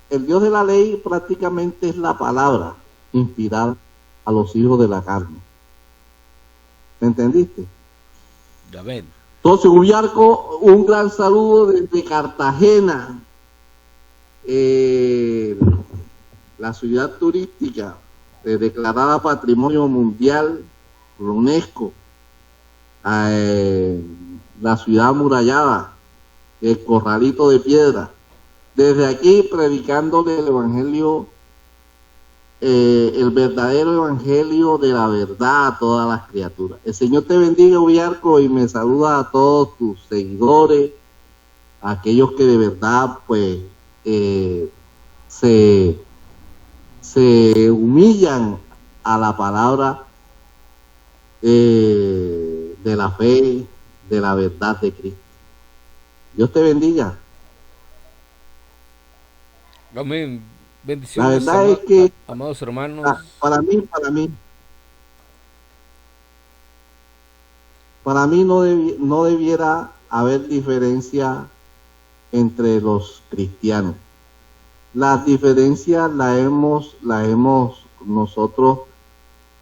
El Dios de la ley prácticamente es la palabra inspirada a los hijos de la carne. ¿Me entendiste? Ya ven. Entonces, Ubiarco, un gran saludo desde Cartagena, la ciudad turística declarada Patrimonio Mundial por la UNESCO, la ciudad amurallada, el Corralito de Piedra. Desde aquí predicándole el Evangelio, el verdadero Evangelio de la verdad a todas las criaturas. El Señor te bendiga, Ubiarco, y me saluda a todos tus seguidores, a aquellos que de verdad pues se humillan a la palabra de la fe, de la verdad de Cristo. Dios te bendiga. Amén. Bendiciones. La verdad es que, amados hermanos, para mí no debiera haber diferencia entre los cristianos. Las diferencias las hemos nosotros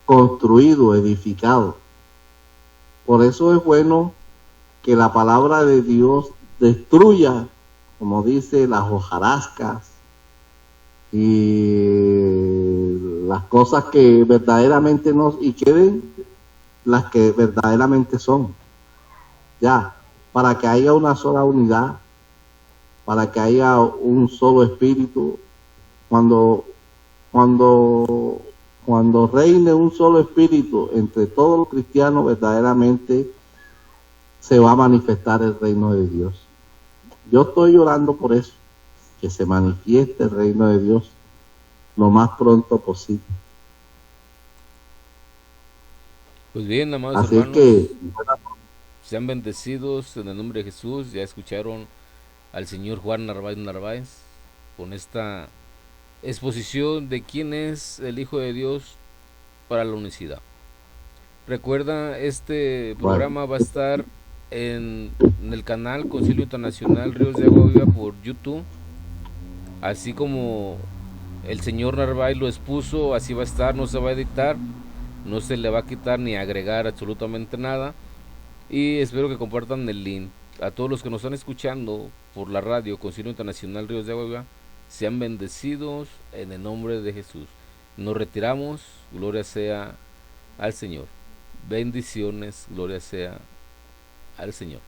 construido, edificado. Por eso es bueno que la palabra de Dios destruya, como dice, las hojarascas y las cosas que verdaderamente no, y queden las que verdaderamente son. Ya, para que haya una sola unidad, para que haya un solo espíritu, cuando reine un solo espíritu entre todos los cristianos, verdaderamente se va a manifestar el reino de Dios. Yo estoy orando por eso, que se manifieste el reino de Dios lo más pronto posible. Pues bien, amados Así es hermanos, que sean bendecidos en el nombre de Jesús. Ya escucharon al señor Juan Narváez con esta exposición de quién es el Hijo de Dios para la unicidad. Recuerda, este programa va a estar en el canal Concilio Internacional Ríos de Agua Viva por YouTube, así como el señor Narváez lo expuso, así va a estar, no se va a editar, no se le va a quitar ni agregar absolutamente nada. Y espero que compartan el link. A todos los que nos están escuchando por la radio Concilio Internacional Ríos de Agua Viva, sean bendecidos en el nombre de Jesús. Nos retiramos, gloria sea al Señor. Bendiciones, gloria sea al Señor.